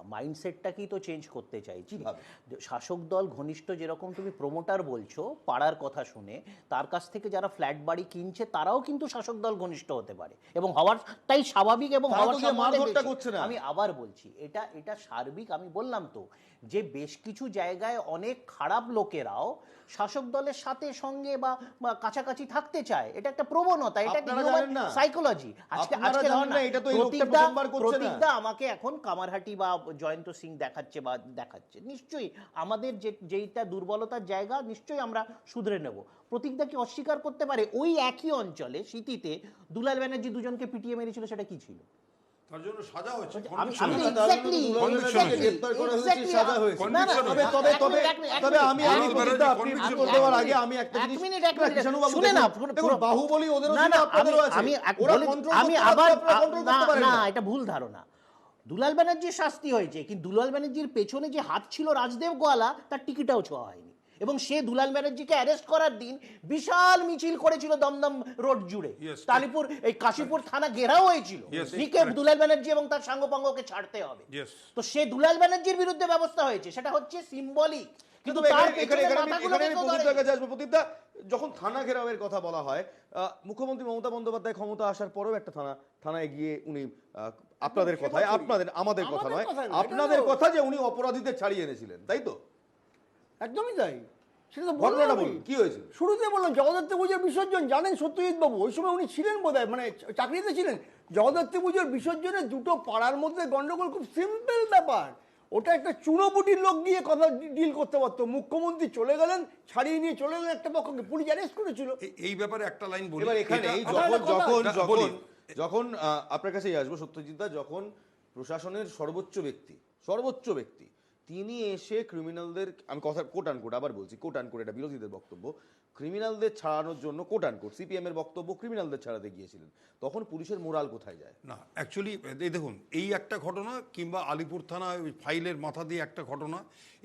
মাইন্ডসেটটাকেই তো চেঞ্জ করতে চাইছি। কিভাবে? শাসক দল ঘনিষ্ঠ, যেরকম তুমি প্রমোটার বলছো, পাড়ার কথা শুনে তার কাছ থেকে যারা ফ্ল্যাট বাড়ি কিনছে তারাও কিন্তু শাসক দল ঘনিষ্ঠ হতে পারে, এবং হওয়ারটাই স্বাভাবিক, এবং হওয়ার মারধরটা করছে না। আমি আবার বলছি, এটা সার্বিক। আমি বললাম তো যে বেশ কিছু জায়গায় অনেক খারাপ লোকেরাও শাসক দলের সাথে সঙ্গে বা কাছাকাছি থাকতে চায়। এটা একটা প্রবণতা, এটা সাইকোলজি। আজকে প্রতীকদা আমাকে এখন কামারহাটি বা জয়ন্ত সিং দেখাচ্ছে, নিশ্চয়ই আমাদের যেইটা দুর্বলতার জায়গা, নিশ্চয়ই আমরা শুধরে নেব। প্রতীকদা কি অস্বীকার করতে পারে ওই একই অঞ্চলে সিটিতে দুলাল ব্যানার্জি দুজনকে পিটিয়ে মেরেছিল? সেটা কি ছিল? তার জন্য সাজা হয়েছে। বাহুবলী ওদের, এটা ভুল ধারণা। দুলাল ব্যানার্জির শাস্তি হয়েছে, কিন্তু দুলাল ব্যানার্জির পেছনে যে হাত ছিল রাজদেব গোয়ালা, তার টিকিটাও ছোঁয়া হয়নি। এবং সে দুলাল ব্যানার্জিকে অ্যারেস্ট করার দিন বিশাল মিছিল করেছিল দমদম রোড জুড়ে, তালিপুর এই কাশীপুর থানা ঘেরাও হয়েছিল, দুলাল ব্যানার্জি এবং তার সাঙ্গপাঙ্গকে ছাড়তে হবে। তো সে দুলাল ব্যানার্জির বিরুদ্ধে ব্যবস্থা হয়েছে, সেটা হচ্ছে সিম্বলিক। কিন্তু যখন থানা ঘেরাওয়ের কথা বলা হয়, মুখ্যমন্ত্রী মমতা বন্দ্যোপাধ্যায় ক্ষমতা আসার পরেও একটা থানায় গিয়ে উনি আপনাদের কথায়, আমাদের কথা নয়, আপনাদের কথা যে উনি অপরাধীদের ছাড়িয়ে এনেছিলেন, তাই তো? একদমই তাই, সেটা তো ঘটনাটা বললামই। বলুন, কি হয়েছিল? শুরুতে বললাম জগদ্ধাত্রী পুজোর বিসর্জন, জানেন সত্যজিৎ বাবু ওই সময় উনি ছিলেন বোধহয়, মানে চাকরিতে ছিলেন। জগদ্ধাত্রী পুজোর বিসর্জনে দুটো পাড়ার মধ্যে গন্ডগোল, খুব সিম্পল ব্যাপার, ওটা একটা চুনোপুটির লোক দিয়ে কথা ডিল করতে পারতো। মুখ্যমন্ত্রী চলে গেলেন, ছাড়িয়ে নিয়ে চলে গেলেন একটা পক্ষকে, পুলিশ অ্যারেস্ট করেছিল। এই ব্যাপারে একটা লাইন বলি। এবার এখানে যখন আপনার কাছেই আসবো সত্যজিৎ দা, যখন প্রশাসনের সর্বোচ্চ ব্যক্তি তিনি এসে ক্রিমিনালদের, আমি কথা কোট আনকোট আবার বলছি, কোট আনকোট, এটা বিরোধীদের বক্তব্য, ক্রিমিনালদের ছাড়ানোর জন্য কোট আনকোট সিপিএম এর বক্তব্য, ক্রিমিনালদের ছাড়াতে গিয়েছিলেন, তখন পুলিশের মোরাল কোথায় যায়? না, অ্যাকচুয়ালি এই দেখুন, এই একটা ঘটনা কিংবা আলিপুর থানা ফাইলের মাথা দিয়ে একটা ঘটনা,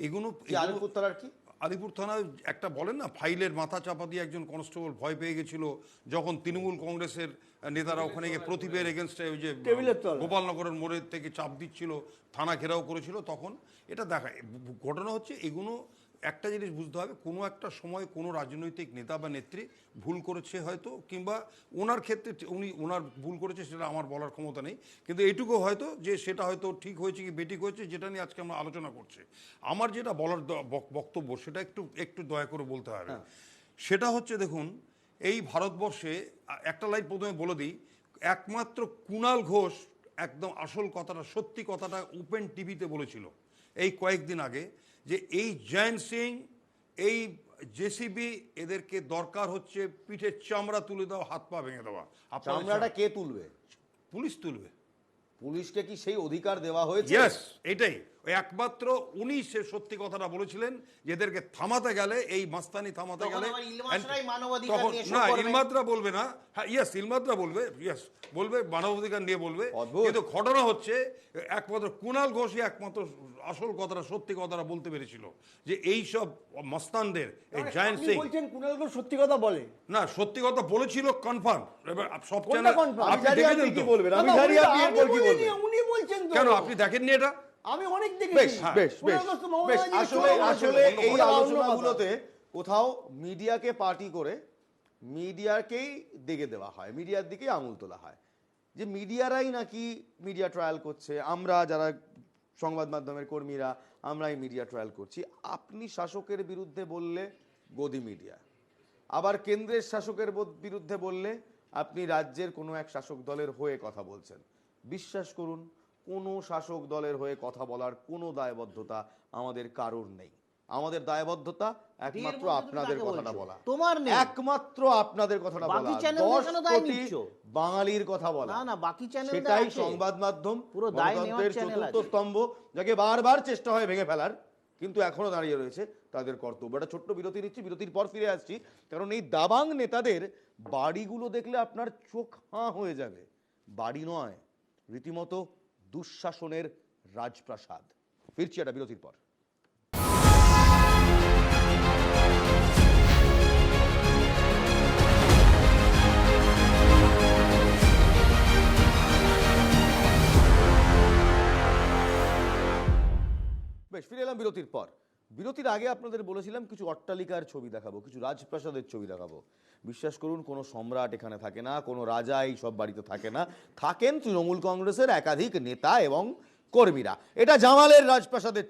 এগুলো আলিপুর থানার কি, আলিপুর থানায় একটা বলেন না, ফাইলের মাথা চাপা দিয়ে একজন কনস্টেবল ভয় পেয়ে গেছিল যখন তৃণমূল কংগ্রেসের নেতারা ওখানে গিয়ে প্রতিবের এগেনস্টে ওই যে গোপালনগরের মোড়ের থেকে চাপ দিচ্ছিল, থানা ঘেরাও করেছিল, তখন এটা দেখায়। ঘটনা হচ্ছে এগুলো, একটা জিনিস বুঝতে হবে, কোনো একটা সময় কোনো রাজনৈতিক নেতা বা নেত্রী ভুল করেছে হয়তো, কিংবা ওনার ক্ষেত্রে ওনার ভুল করেছে সেটা আমার বলার ক্ষমতা নেই, কিন্তু এইটুকু হয়তো যে সেটা হয়তো ঠিক হয়েছে কি বেঠিক হয়েছে, যেটা নিয়ে আজকে আমরা আলোচনা করছি। আমার যেটা বলার বক্তব্য সেটা একটু দয়া করে বলতে হবে। সেটা হচ্ছে, দেখুন, এই ভারতবর্ষে একটা লাইন প্রথমে বলে দিই, একমাত্র কুণাল ঘোষ একদম আসল কথাটা, সত্যি কথাটা ওপেন টিভিতে বলেছিল এই কয়েকদিন আগে, যে এই জয়ন্ত সিং, এই জেসিবি, এদেরকে দরকার হচ্ছে পিঠের চামড়া তুলে দেওয়া, হাত পা ভেঙে দেওয়া। চামড়াটা কে তুলবে? পুলিশ তুলবে। পুলিশকে কি সেই অধিকার দেওয়া হয়েছে? ইয়েস, এটাই একমাত্র উনি সে সত্যি কথাটা বলেছিলেন, যে এদেরকে থামাতে গেলে, এই মাস্তানি থামাতে গেলে, তখন না ইলমাত্রা বলবে না, হ্যাঁ ইয়েস ইলমাত্রা বলবে, ইয়েস বলবে, মানবাধিকার নিয়ে বলবে, কিন্তু ঘটনা হচ্ছে একমাত্র কুণাল ঘোষই একমাত্র আসল কথাটা, সত্যি কথাটা বলতে পেরেছিল, যে এই সব মস্তানদের, এই জয়ন্ত সিং বলছেন কুণাল ঘোষ সত্যি কথা বলে না, সত্যি কথা বলেছিল কনফার্ম। এবার সব কোনটা চ্যানেল confirm? আপনি দেখেছেন তো? কি বলবেন? আমি জানি আপনি এরপর কি বলবেন। উনি বলছেন তো। কেন আপনি দেখেননি এটা? আমি অনেক বেশ দেখেছি। বেশ বেশ বেশ, আসলে এই আলোচনাগুলোতে কোথাও মিডিয়াকে পার্টি করে মিডিয়াকেই দেখে দেওয়া হয়, মিডিয়ার দিকেই আঙুল তোলা হয়, যে মিডিয়ারাই নাকি মিডিয়া ট্রায়াল করছে, আমরা যারা সংবাদ মাধ্যমের কর্মীরা আমরাই মিডিয়া ট্রায়াল করছি। আপনি শাসকের বিরুদ্ধে বললে গদি মিডিয়া, আবার কেন্দ্রের শাসকের বিরুদ্ধে বললে আপনি রাজ্যের কোনো এক শাসক দলের হয়ে কথা বলছেন। বিশ্বাস করুন, কোনো শাসক দলের হয়ে কথা বলার কোনো দায়বদ্ধতা আমাদের কারোর নেই। আমাদের দায়বদ্ধতা একমাত্র আপনাদের কথাটা বলা, তোমার নেই, একমাত্র আপনাদের কথাটা বলা, বাকি চ্যানেল 10 কেন দায় কোটি নিচ্ছ? বাঙালির কথা বলা। না না, বাকি চ্যানেল সেটাই সংবাদ মাধ্যম, পুরো দায় নেওয়ার গণতন্ত্রের চ্যানেল চতুর্থ আছে। স্তম্ভ, যাকে বারবার চেষ্টা হয় ভেঙে ফেলার, কিন্তু এখনো দাঁড়িয়ে রয়েছে তাদের কর্তব্য। একটা ছোট্ট বিরতি নিচ্ছি, বিরতির পর ফিরে আসছি, কারণ এই দাবাং নেতাদের বাড়িগুলো দেখলে আপনার চোখ হাঁ হয়ে যাবে। বাড়ি নয়, রীতিমতো দুঃশাসনের রাজপ্রাসাদ। ফিরছি একটা বিরতির পর। বেশ, ফিরে এলাম বিরতির পর। বিরতির আগে আপনাদের বলেছিলাম কিছু অট্টালিকার ছবি দেখাবো, কিছু রাজপ্রাসাদের ছবি দেখাবো। বিশ্বাস করুন, কোনো সম্রাট এখানে থাকে না, কোনো রাজা এই সব বাড়িতে থাকে না, থাকেন তৃণমূল কংগ্রেসের একাধিক নেতা এবং কর্মীরা। এটা জামালের রাজপ্রাসাদের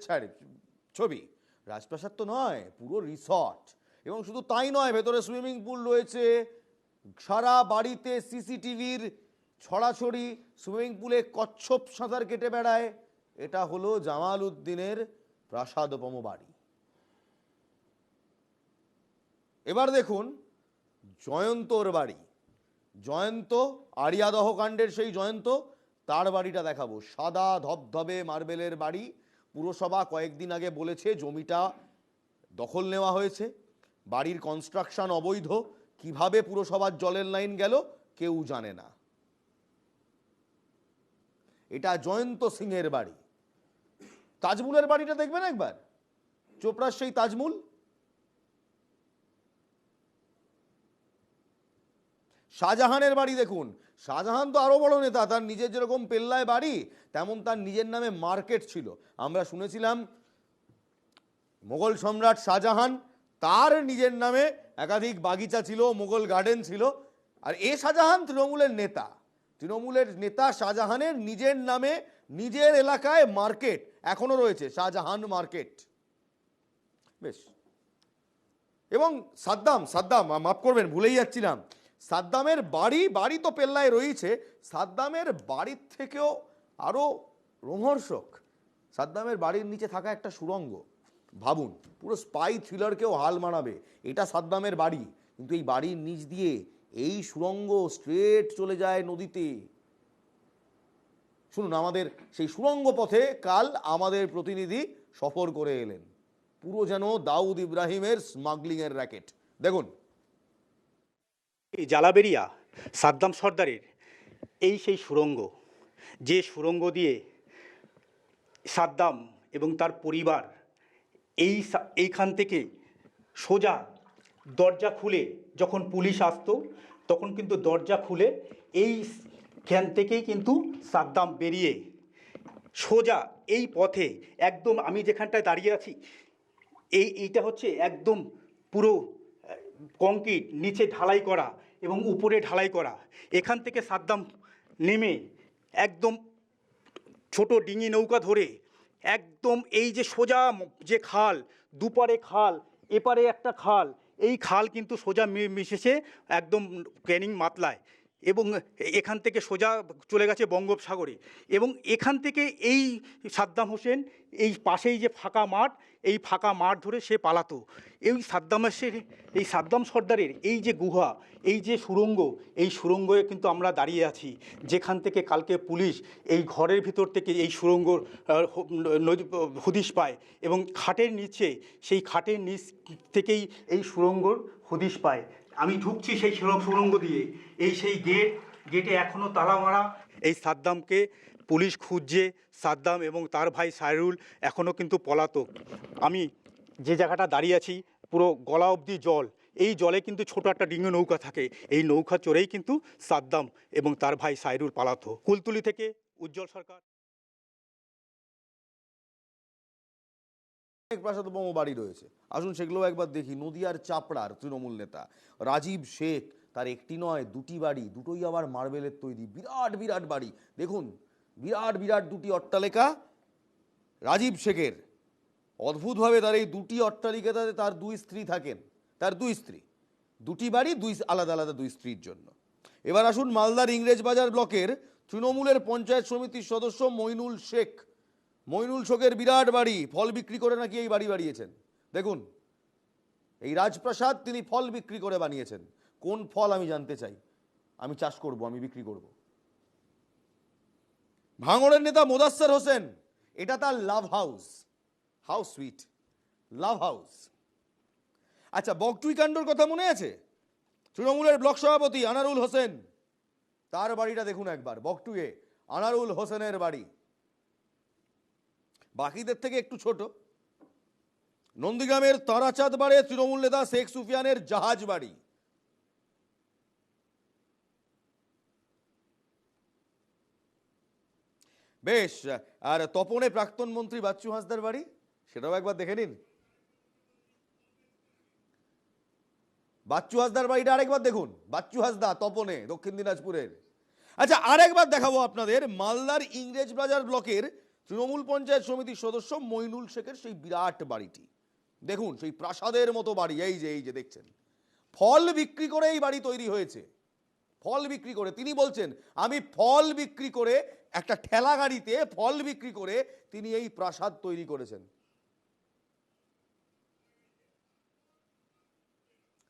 ছবি। রাজপ্রাসাদ তো নয়, পুরো রিসর্ট। এবং শুধু তাই নয়, ভেতরে সুইমিং পুল রয়েছে, সারা বাড়িতে সিসিটিভির ছড়াছড়ি, সুইমিং পুলে কচ্ছপ সাঁতার কেটে বেড়ায়। এটা হলো জামাল উদ্দিনের প্রাসাদোপম বাড়ি। এবার দেখুন জয়ন্তর বাড়ি। জয়ন্ত, আরিয়াদহ কাণ্ডের সেই জয়ন্ত, তার বাড়িটা দেখাবো। সাদা ধবধবে মার্বেলের বাড়ি। পুরসভা কয়েকদিন আগে বলেছে জমিটা দখল নেওয়া হয়েছে, বাড়ির কনস্ট্রাকশন অবৈধ। কিভাবে পুরসভার জলের লাইন গেল কেউ জানে না। এটা জয়ন্ত সিংহের বাড়ি। তাজমুলের বাড়িটা দেখবেন একবার, চোপড়ার সেই তাজমুল। শাহজাহানের বাড়ি দেখুন। শাহজাহান তো আরো বড় নেতা, তার নিজের যেরকম পেল্লায় বাড়ি, তেমন তার নিজের নামে মার্কেট ছিল। আমরা শুনেছিলাম মোগল সম্রাট শাহজাহান তার নিজের নামে একাধিক বাগিচা ছিল, মোগল গার্ডেন ছিল। আর এ শাহজাহান তৃণমূলের নেতা, তৃণমূলের নেতা শাহজাহানের নিজের নামে নিজের এলাকায় মার্কেট এখনো রয়েছে, শাহজাহান মার্কেট। বেশ। এবং সাদ্দাম মাফ করবেন, ভুলেই যাচ্ছিলাম, সাদ্দামের বাড়ি তো পেল্লায় রয়েছে, সাদ্দামের বাড়ির থেকেও আরো রোমহর্ষক সাদ্দামের বাড়ির নিচে থাকা একটা সুড়ঙ্গ। ভাবুন, পুরো স্পাই থ্রিলারকেও হাল মানাবে। এটা সাদ্দামের বাড়ি, কিন্তু এই বাড়ির নিচ দিয়ে এই সুড়ঙ্গ স্ট্রেট চলে যায় নদীতে। শুনুন, আমাদের সেই সুড়ঙ্গ পথে কাল আমাদের প্রতিনিধি সফর করে এলেন। পুরো যেন দাউদ ইব্রাহিমের স্মাগলিং এর র্যাকেট। দেখুন, এই জালাবেরিয়া সাদ্দাম সর্দারের এই সেই সুড়ঙ্গ, যে সুড়ঙ্গ দিয়ে সাদ্দাম এবং তার পরিবার এইখান থেকে সোজা দরজা খুলে, যখন পুলিশ আসতো তখন কিন্তু দরজা খুলে এইখান থেকেই কিন্তু সাদ্দাম বেরিয়ে সোজা এই পথে একদম, আমি যেখানটায় দাঁড়িয়ে আছি এইটা হচ্ছে একদম পুরো কংক্রিট, নিচে ঢালাই করা এবং উপরে ঢালাই করা। এখান থেকে সাদ্দাম নেমে একদম ছোট ডিঙি নৌকা ধরে একদম এই যে সোজা যে খাল, দুপারে খাল, এপারে একটা খাল, এই খাল কিন্তু সোজা মিশেছে একদম ক্যানিং মাতলায়, এবং এখান থেকে সোজা চলে গেছে বঙ্গোপসাগরে। এবং এখান থেকে এই সাদ্দাম হোসেন এই পাশেই যে ফাঁকা মাঠ, এই ফাঁকা মাঠ ধরে সে পালাতো। এই সাদ্দাম সর্দারের এই যে গুহা, এই যে সুড়ঙ্গ, এই সুড়ঙ্গে কিন্তু আমরা দাঁড়িয়ে আছি, যেখান থেকে কালকে পুলিশ এই ঘরের ভিতর থেকে এই সুড়ঙ্গ হদিশ পায়, এবং খাটের নিচে, সেই খাটের নিচ থেকেই এই সুড়ঙ্গর হদিশ পায়। আমি ঢুকছি সেই সুড়ঙ্গ দিয়ে, এই সেই গেটে এখনও তালা মারা। এই সাদ্দামকে পুলিশ খুঁজছে, সাদ্দাম এবং তার ভাই সাইরুল এখনও কিন্তু পলাতক। আমি যে জায়গাটা দাঁড়িয়ে আছি পুরো গলা অবধি জল, এই জলে কিন্তু ছোট একটা ডিঙো নৌকা থাকে, এই নৌকা চড়েই কিন্তু সাদ্দাম এবং তার ভাই সাইরুল পালাতো। কুলতলি থেকে উজ্জ্বল সরকার। প্রাসাদোপম বাড়ি রয়েছে, আসুন সেগুলো একবার দেখি। নদিয়ার চাপড়ার তৃণমূল নেতা রাজীব শেখ, তার একটি নয় দুটি বাড়ি, দুটোই আবার মার্বেলের তৈরি, বিরাট বিরাট বাড়ি। দেখুন, বিরাট বিরাট দুটি অট্টালিকা রাজীব শেখের। অদ্ভুতভাবে তার এই দুটি অট্টালিকাতে তার দুই স্ত্রী থাকেন, তার দুই স্ত্রী, দুটি বাড়ি, দুই আলাদা আলাদা দুই স্ত্রীর জন্য। এবার আসুন মালদার ইংরেজবাজার ব্লকের তৃণমূলের পঞ্চায়েত সমিতির সদস্য মইনুল শেখ। মইনুল শেখের বিরাট বাড়ি, ফল বিক্রি করে নাকি এই বাড়ি বানিয়েছেন। দেখুন, এই রাজপ্রাসাদ তিনি ফল বিক্রি করে বানিয়েছেন। কোন ফল আমি জানতে চাই, আমি চাষ করব, আমি বিক্রি করব। ভাঙড়ের নেতা মোদাস্সের হোসেন, এটা তার love house. How sweet, love house. আচ্ছা, বকটুই কাণ্ডর কথা মনে আছে? তৃণমূলের ব্লক সভাপতি আনারুল হোসেন, তার বাড়িটা দেখুন একবার, বকটুয়ে আনারুল হোসেনের বাড়ি, বাকিদের থেকে একটু ছোট। নন্দীগ্রামের তারাচাঁদ বাড়ে তৃণমূল নেতা শেখ সুফিয়ানের জাহাজ বাড়ি। বেশ। আর তপনে প্রাক্তন মন্ত্রী বাচ্চু হাঁসদার বাড়ি, সেটাও একবার দেখে নিন। বাচ্চু হাঁসদার বাড়িটা আরেকবার দেখুন, বাচ্চু হাঁসদা তপনে, দক্ষিণ দিনাজপুরের। আচ্ছা, আরেকবার দেখাবো আপনাদের মালদার ইংরেজবাজার ব্লকের তৃণমূল পঞ্চায়েত সমিতির সদস্য মইনুল শেখের সেই বিরাট বাড়িটি। দেখুন, সেই প্রাসাদের মতো বাড়ি, এই যে দেখছেন। ফল বিক্রি করে এই বাড়ি তৈরি হয়েছে, ফল বিক্রি করে। তিনি বলছেন, আমি ফল বিক্রি করে, একটা ঠেলা গাড়িতে ফল বিক্রি করে তিনি এই প্রাসাদ তৈরি করেছেন।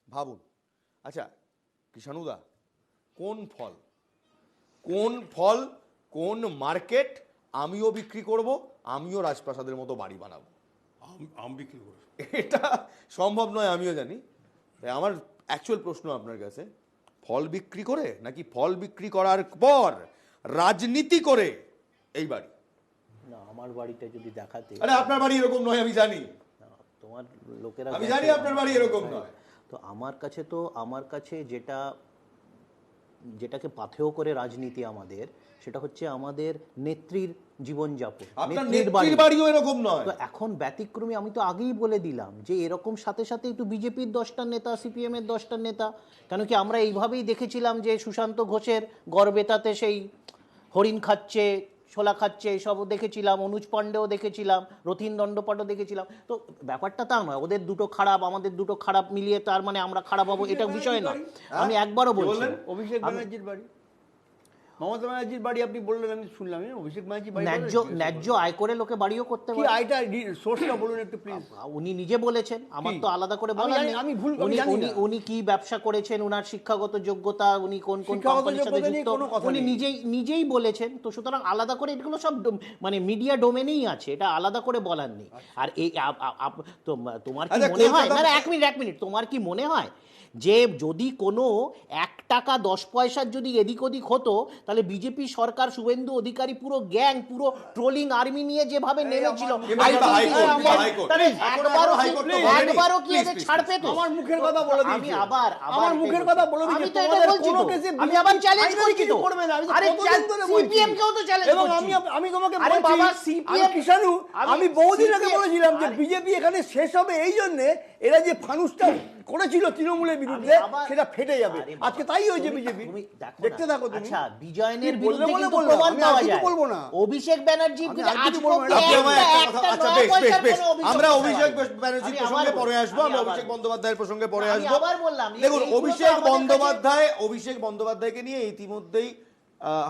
ভাবুন। আচ্ছা কৃষাণুদা, কোন ফল, কোন মার্কেট আমিও বিক্রি করব, আমিও রাজপ্রাসাদের মতো বাড়ি বানাবো? আম বিক্রি করে এটা সম্ভব নয়, আমিও জানি। তাই আমার অ্যাকচুয়াল প্রশ্ন আপনার কাছে, ফল বিক্রি করে নাকি ফল বিক্রি করার পর রাজনীতি করে এই বাড়ি? না, আমার বাড়িটা যদি দেখাতে, আরে আপনার বাড়ি এরকম নয়, আমি জানি। তোমার লোকেরা, আমি জানি আপনার বাড়ি এরকম নয়। তো আমার কাছে যেটা যেটাকে পাথেয় করে রাজনীতি আমাদের, সেটা হচ্ছে আমাদের নেত্রীর জীবনযাপন, আপনার নেত্রীর নেত্রীর বাড়িও এরকম নয়। তো এখন ব্যতিক্রমী, আমি তো আগেই বলে দিলাম যে এরকম সাথে সাথে একটু বিজেপির 10টা নেতা, সিপিএমের 10টা নেতা, কেন কি আমরা এইভাবেই দেখেছিলাম যে সুশান্ত ঘোষের গড়বেতাতে সেই হরিণ খাচ্ছে, ছোলা খাচ্ছে, এসবও দেখেছিলাম, অনুজ পাণ্ডেও দেখেছিলাম, রথীন দণ্ডপাটও দেখেছিলাম। তো ব্যাপারটা তা নয় ওদের দুটো খারাপ আমাদের দুটো খারাপ মিলিয়ে তার মানে আমরা খারাপ হবো, এটা বিষয় না। আমি একবারও বলছি না। অভিষেক ব্যানার্জির বাড়ি, মমতা ব্যানার্জির বাড়ি আপনি বললেন, আমি শুনলাম, অভিষেক ব্যানার্জির বাড়ি ন্যায্য আয় করে লোকে বাড়িও করতে কি পারে। আইটা সোর্সটা বলুন একটু প্লিজ। উনি নিজে বলেছেন, আমার তো আলাদা করে বলার নেই। আমি ভুল উনি জানি না। উনি কি ব্যবসা করেছেন, উনার শিক্ষাগত যোগ্যতা, উনি কোন কোন শিক্ষাগত কোম্পানির সাথে যোগ্যতা নিয়ে যুক্ত, কোনো কথা উনি নেই। নিজেই বলেছেন। তো সুতরাং আলাদা করে এগুলো সব মানে মিডিয়া ডোমেনেই আছে, এটা আলাদা করে বলার নেই। আর এই তোমার কি আচ্ছা, মনে হয়, কলকাতা- না এক মিনিট, তোমার কি মনে হয় যে যদি কোনো 1 টাকা 10 পয়সার যদি এদিক ওদিক হতো, তাহলে বিজেপি সরকার, শুভেন্দু অধিকারী পুরো গ্যাং, পুরো ট্রোলিং আর্মি নিয়ে যেভাবে নেমেছিল, তাহলে একবারও কি এদের ছাড় পেত? আমার মুখের কথা বলে দিয়েছি। আমি আবার আমার মুখের কথা বলে দিয়েছি। আমি তো এটা তোমাদের বলছি কোনো তো। কেসে আমি আবার চ্যালেঞ্জ ফাইনালি করছি কিছু তো। করবে না। আমি তো আরে কতদিন ধরে বলছি। সিপিএম কেও তো চ্যালেঞ্জ এবং করছি। আমি তোমাকে আরে বলছি, বাবা, আমি CPM কিষাণু, আমি বহুদিন আগে CPM বলেছিলাম যে আরে- বিজেপি এখানে শেষ হবে এই জন্য, এরা যে ফানুসটা করেছিল তৃণমূলের বিরুদ্ধে আবার- সেটা ফেটে যাবে। আরে বাবা, আজকে তাই হয়েছে তুমি- বিজেপি। তুমি দেখো না। দেখতে থাকো তুমি। আচ্ছা, বিজয়নের তুমি বললে বিরুদ্ধে বলে কিন্তু বললাম, প্রমাণ আমি আর পাওয়া কিছু যায়। বলবো না। অভিষেক ব্যানার্জির আমি বিরুদ্ধে আর কিছু আজ বলবো না। পর্যন্ত আপনি আমায় একটা কথা, একটা আচ্ছা নয়া বেশ বেশ পয়সার বেশ, কোনো অভিযোগ আমরা করতে অভিষেক পারিনি। ব্যানার্জির আমি প্রসঙ্গে আবার পরে বলছি, আসবো, আমি আমরা আবার অভিষেক বলছি। বন্দ্যোপাধ্যায়ের প্রসঙ্গে পরে আমি আসবো। আবার বললাম, দেখুন, এইগুলো তো অভিষেক আমাদের বন্দ্যোপাধ্যায়কে নিয়ে ইতিমধ্যেই